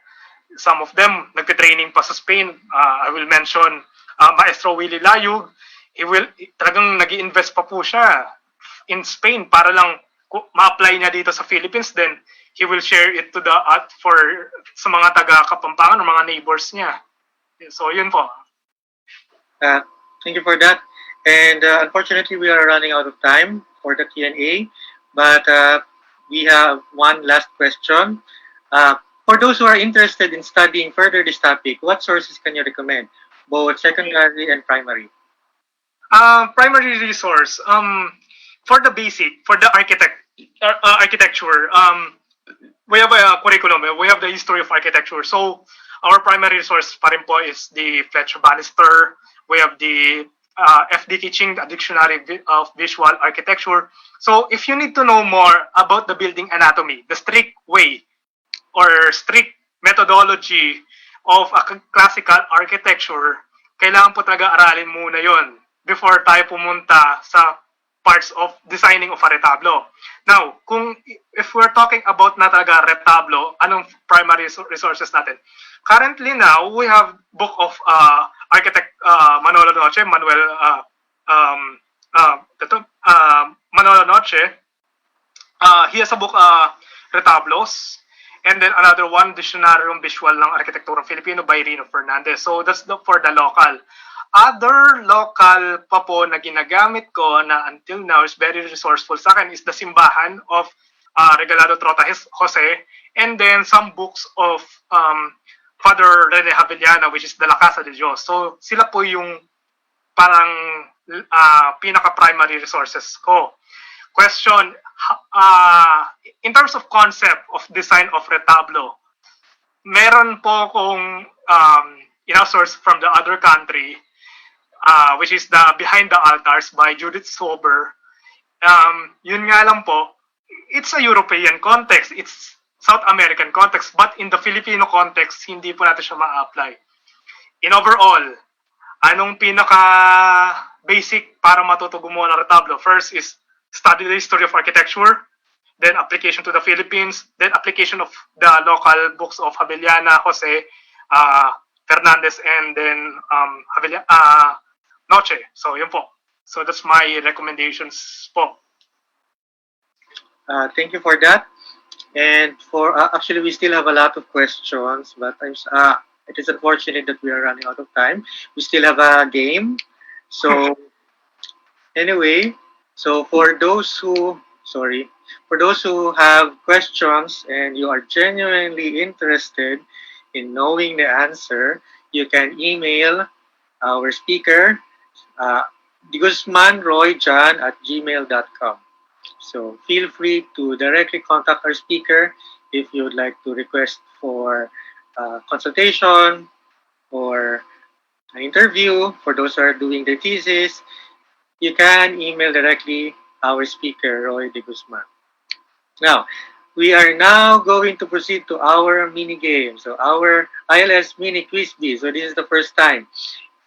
some of them nagte-training pa sa Spain. I will mention Maestro Willie Layug. Talagang nag-i-invest pa po siya in Spain para lang ma-apply niya dito sa Philippines. Then, he will share it to sa mga taga-Kapampangan o mga neighbors niya. So, yun po. Thank you for that. And unfortunately, we are running out of time for the Q&A. But we have one last question. For those who are interested in studying further this topic, what sources can you recommend, both secondary and primary? Primary resource. For the basic, for the architecture, we have a curriculum. We have the history of architecture. So, our primary resource pa rin po is the Fletcher Bannister. We have the FD Teaching, the Dictionary of Visual Architecture. So, if you need to know more about the building anatomy, the strict way or strict methodology of a classical architecture, kailangan po talaga aralin muna yon before tayo pumunta sa parts of designing of a retablo. Now, if we're talking about na talaga retablo, anong primary resources natin? Currently now, we have book of architect Manolo Noche, Manolo Noche. He has a book, Retablos. And then another one, Dictionaryong Visual ng Arkitekturang Filipino by Rino Fernandez. So that's for the local. Other local pa po na ginagamit ko na until now is very resourceful sa akin is the Simbahan of Regalado Trota Jose, and then some books of Father Rene Havellana, which is the La Casa de Dios. So sila po yung parang pinaka-primary resources ko. Question, in terms of concept of design of retablo, meron po akong in-outsource from the other country, which is the Behind the Altars by Judith Sober. Yun nga lang po, it's a European context, it's South American context, but in the Filipino context, hindi po natin siya ma-apply. In overall, anong pinaka-basic para matuto gumawa ng retablo? First is study the history of architecture, then application to the Philippines, then application of the local books of Javellana, Jose, Fernandez, and then Noche. So, yun po. So, that's my recommendations po. Thank you for that. And for actually, we still have a lot of questions, but it is unfortunate that we are running out of time. We still have a game. So anyway, so for those who have questions and you are genuinely interested in knowing the answer, you can email our speaker, guzmanroyjan@gmail.com. So feel free to directly contact our speaker if you would like to request for consultation or an interview. For those who are doing their thesis, you can email directly our speaker, Roy de Guzman. Now, we are now going to proceed to our mini game. So our ILS mini quiz bee. So this is the first time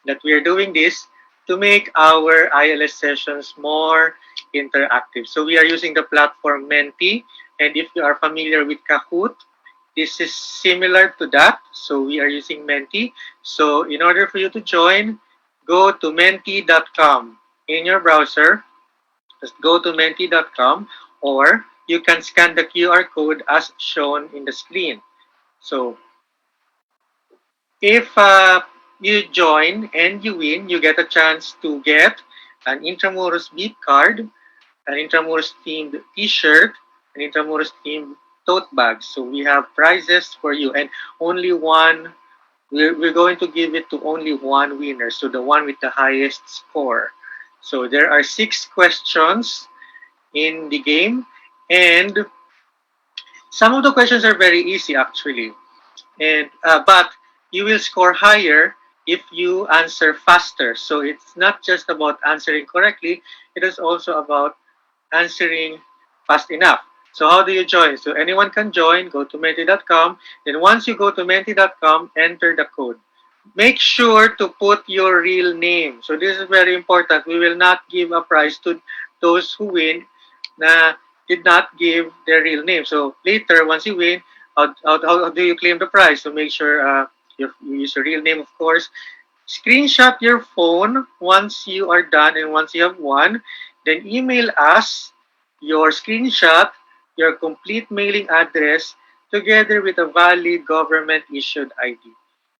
that we are doing this to make our ILS sessions more interactive. So we are using the platform Menti, and if you are familiar with Kahoot, this is similar to that. So we are using Menti. So in order for you to join, go to menti.com in your browser. Just go to menti.com, or you can scan the QR code as shown in the screen. So if you join and you win, you get a chance to get an Intramuros beat card, an Intramuros themed t-shirt, an Intramuros themed tote bag. So we have prizes for you, and only one, we're going to give it to only one winner, so the one with the highest score. So there are 6 questions in the game, and some of the questions are very easy actually, and but you will score higher if you answer faster. So it's not just about answering correctly, it is also about answering fast enough. So how do you join? So anyone can join. Go to menti.com. Then once you go to menti.com, enter the code. Make sure to put your real name. So this is very important. We will not give a prize to those who win na did not give their real name. So later, once you win, how do you claim the prize? So make sure you use your real name, of course. Screenshot your phone once you are done and once you have won. Then email us your screenshot, your complete mailing address, together with a valid government-issued ID.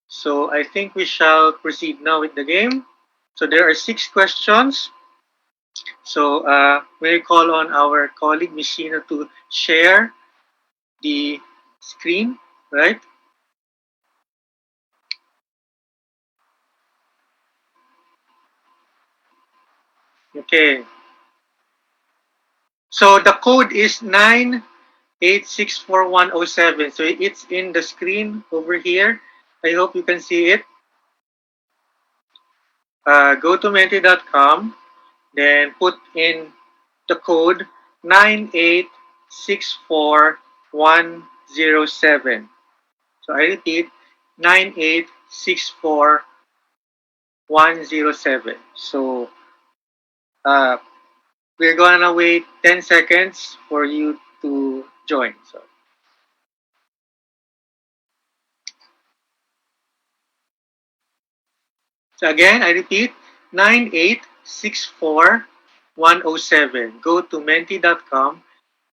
So I think we shall proceed now with the game. So there are 6 questions. So we call on our colleague Mishina to share the screen, right? Okay. So the code is 9864107. So it's in the screen over here. I hope you can see it. Go to menti.com, then put in the code 9864107. So I repeat, 9864107. So we're gonna wait 10 seconds for you to join. So again, I repeat, 9864107. Go to menti.com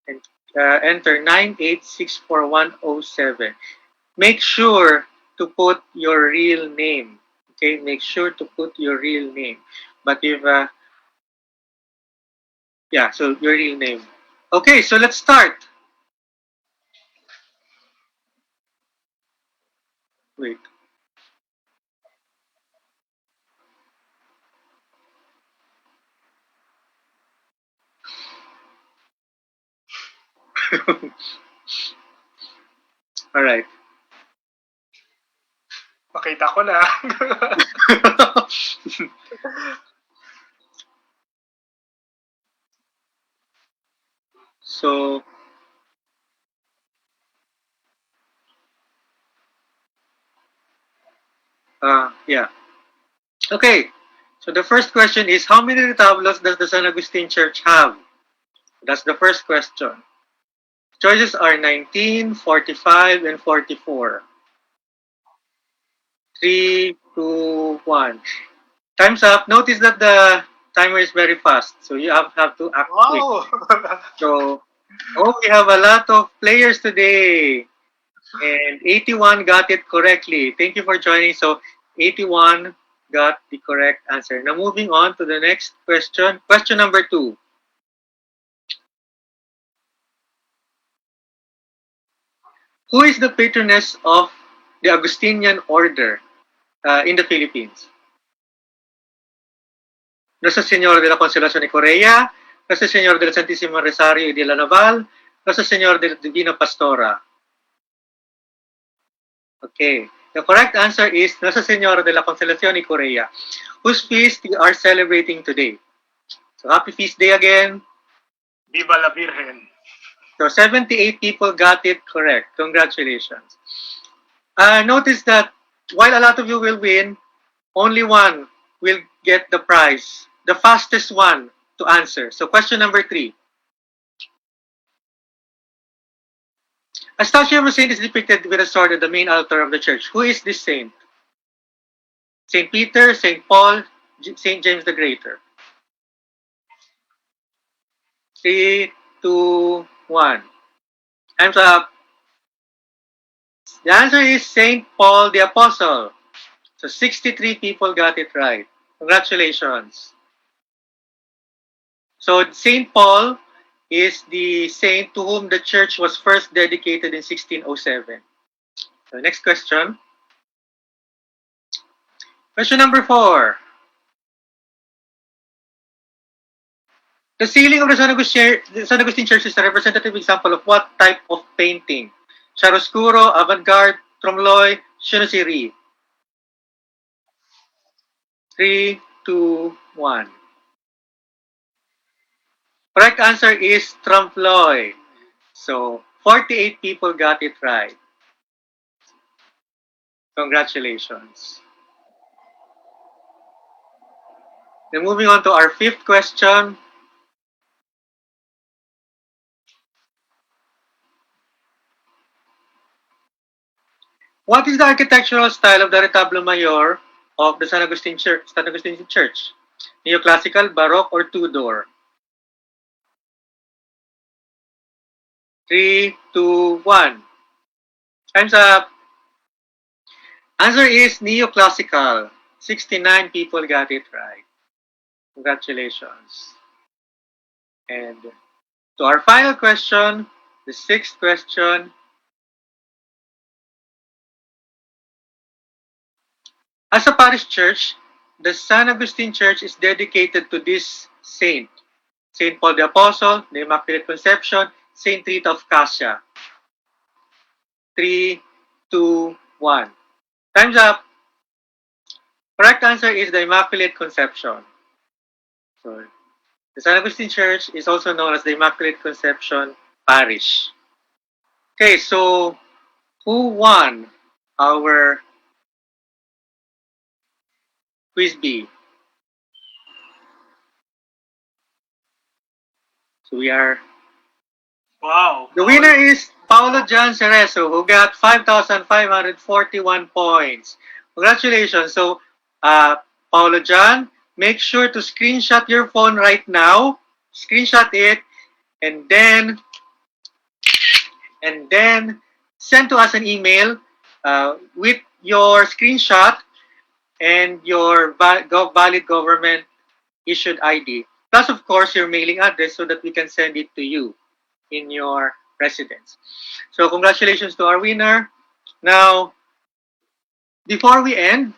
and enter 9864107. Make sure to put your real name. Okay, make sure to put your real name. But if yeah, so your real name. Okay, so let's start. Wait. All right. Makita ko na. So, yeah. Okay. So the first question is, how many retablos does the San Agustin Church have? That's the first question. Choices are 19, 45, and 44. 3, 2, 1. Time's up. Notice that the timer is very fast, so you have to act quick. Wow! So, we have a lot of players today. And 81 got it correctly. Thank you for joining. So, 81 got the correct answer. Now, moving on to the next question. Question number 2. Who is the patroness of the Agustinian order in the Philippines? Nuestra Señora de la Consolación de Corea, Nuestra Señora del Santísimo Rosario de la Naval, Nuestra Señora de la Divina Pastora. Okay, the correct answer is Nuestra Señora de la Consolación de Corea, whose feast we are celebrating today. So happy feast day again. Viva la Virgen. So 78 people got it correct. Congratulations. Notice that while a lot of you will win, only one will get the prize. The fastest one to answer. So question number 3. A statue of a saint is depicted with a sword at the main altar of the church. Who is this saint? Saint Peter, Saint Paul, Saint James the Greater. 3, 2, 1. Time's up. The answer is Saint Paul the Apostle. So 63 people got it right. Congratulations. So Saint Paul is the saint to whom the church was first dedicated in 1607. So next question. Question number 4. The ceiling of the San Agustin Church is a representative example of what type of painting? Chiaroscuro, avant-garde, tromloy, chinoiserie. 3, 2, 1. Correct answer is trompe-l'oeil. So 48 people got it right. Congratulations. Then moving on to our 5th question. What is the architectural style of the Retablo Mayor of the San Agustin Church? Neoclassical, Baroque, or Tudor? 3, 2, 1. Time's up. Answer is neoclassical. 69 people got it right. Congratulations. And to our final question, the 6th question. As a parish church, the San Agustin Church is dedicated to this saint. Saint Paul the Apostle, the Immaculate Conception, Saint Rita of Cassia. 3, 2, 1. Time's up. Correct answer is the Immaculate Conception. So, the San Agustin Church is also known as the Immaculate Conception Parish. Okay, so who won our quiz B? So we are... Wow. The winner is Paolo John Cerezo, who got 5,541 points. Congratulations. So, Paolo John, make sure to screenshot your phone right now. Screenshot it, and then send to us an email with your screenshot and your valid government issued ID. Plus, of course, your mailing address so that we can send it to you in your residence. So congratulations to our winner. Now, before we end,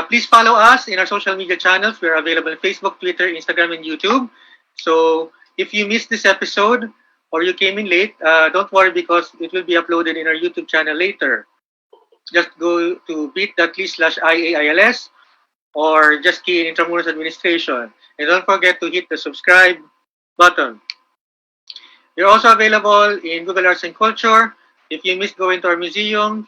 please follow us in our social media channels. We're available on Facebook, Twitter, Instagram, and YouTube. So if you missed this episode or you came in late, don't worry because it will be uploaded in our YouTube channel later. Just go to bit.ly/IAILS or just key in Intramuros Administration. And don't forget to hit the subscribe button. We're also available in Google Arts and Culture. If you missed going to our museums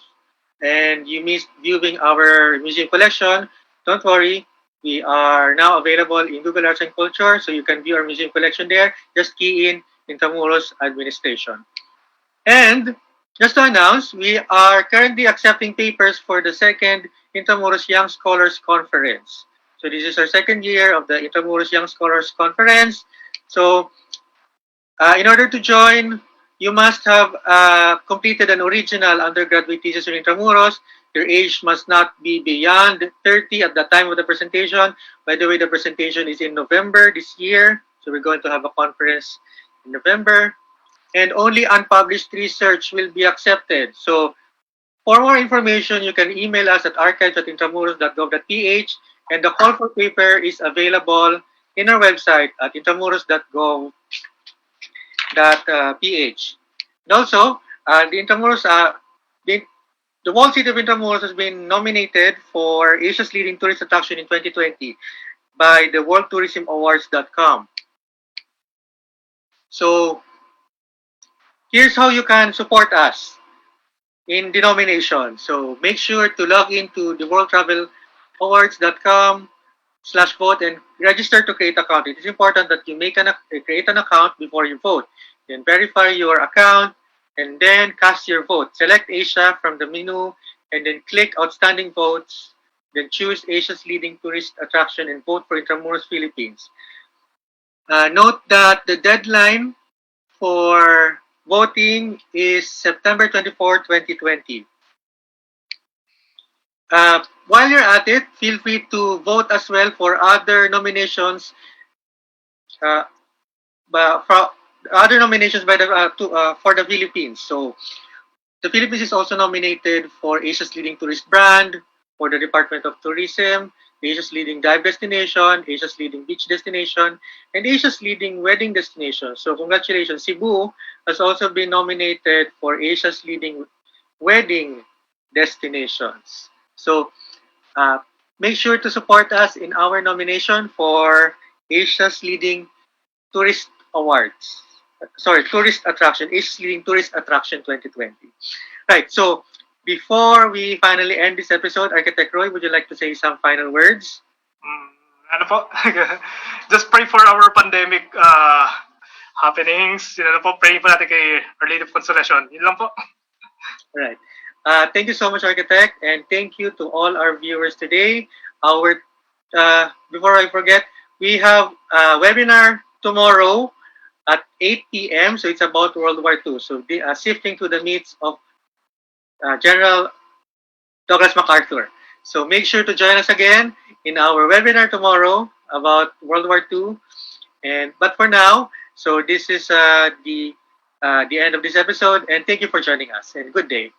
and you missed viewing our museum collection, don't worry. We are now available in Google Arts and Culture, so you can view our museum collection there. Just key in Intramuros Administration. And just to announce, we are currently accepting papers for the second Intramuros Young Scholars Conference. So this is our second year of the Intramuros Young Scholars Conference. So in order to join, you must have completed an original undergraduate thesis in Intramuros. Your age must not be beyond 30 at the time of the presentation. By the way, the presentation is in November this year. So we're going to have a conference in November. And only unpublished research will be accepted. So for more information, you can email us at archives@intramuros.gov.ph, and the call for paper is available in our website at intramuros.gov.ph. And also, the whole city of Intramuros has been nominated for Asia's leading tourist attraction in 2020 by the worldtourismawards.com. So here's how you can support us in the nomination. So make sure to log into the worldtravelawards.com/vote and register to create an account. It is important that you create an account before you vote. Then verify your account and then cast your vote. Select Asia from the menu and then click outstanding votes. Then choose Asia's leading tourist attraction and vote for Intramuros, Philippines. Note that the deadline for voting is September 24, 2020. While you're at it, feel free to vote as well for other nominations. For the Philippines. So the Philippines is also nominated for Asia's leading tourist brand, for the Department of Tourism, Asia's leading dive destination, Asia's leading beach destination, and Asia's leading wedding destination. So congratulations, Cebu has also been nominated for Asia's leading wedding destinations. So make sure to support us in our nomination for Asia's leading tourist awards. Tourist attraction, Asia's leading tourist attraction 2020. Right, so before we finally end this episode, Architect Roy, would you like to say some final words? Ano po? Just pray for our pandemic happenings. Yun po, pray po natin kay Our Lady of Consolation. Yun lang po. All right. Thank you so much, Architect, and thank you to all our viewers today. Before I forget, we have a webinar tomorrow at 8 p.m. So it's about World War II. So sifting through the myths of General Douglas MacArthur. So make sure to join us again in our webinar tomorrow about World War II. But for now, so this is the end of this episode, and thank you for joining us, and good day.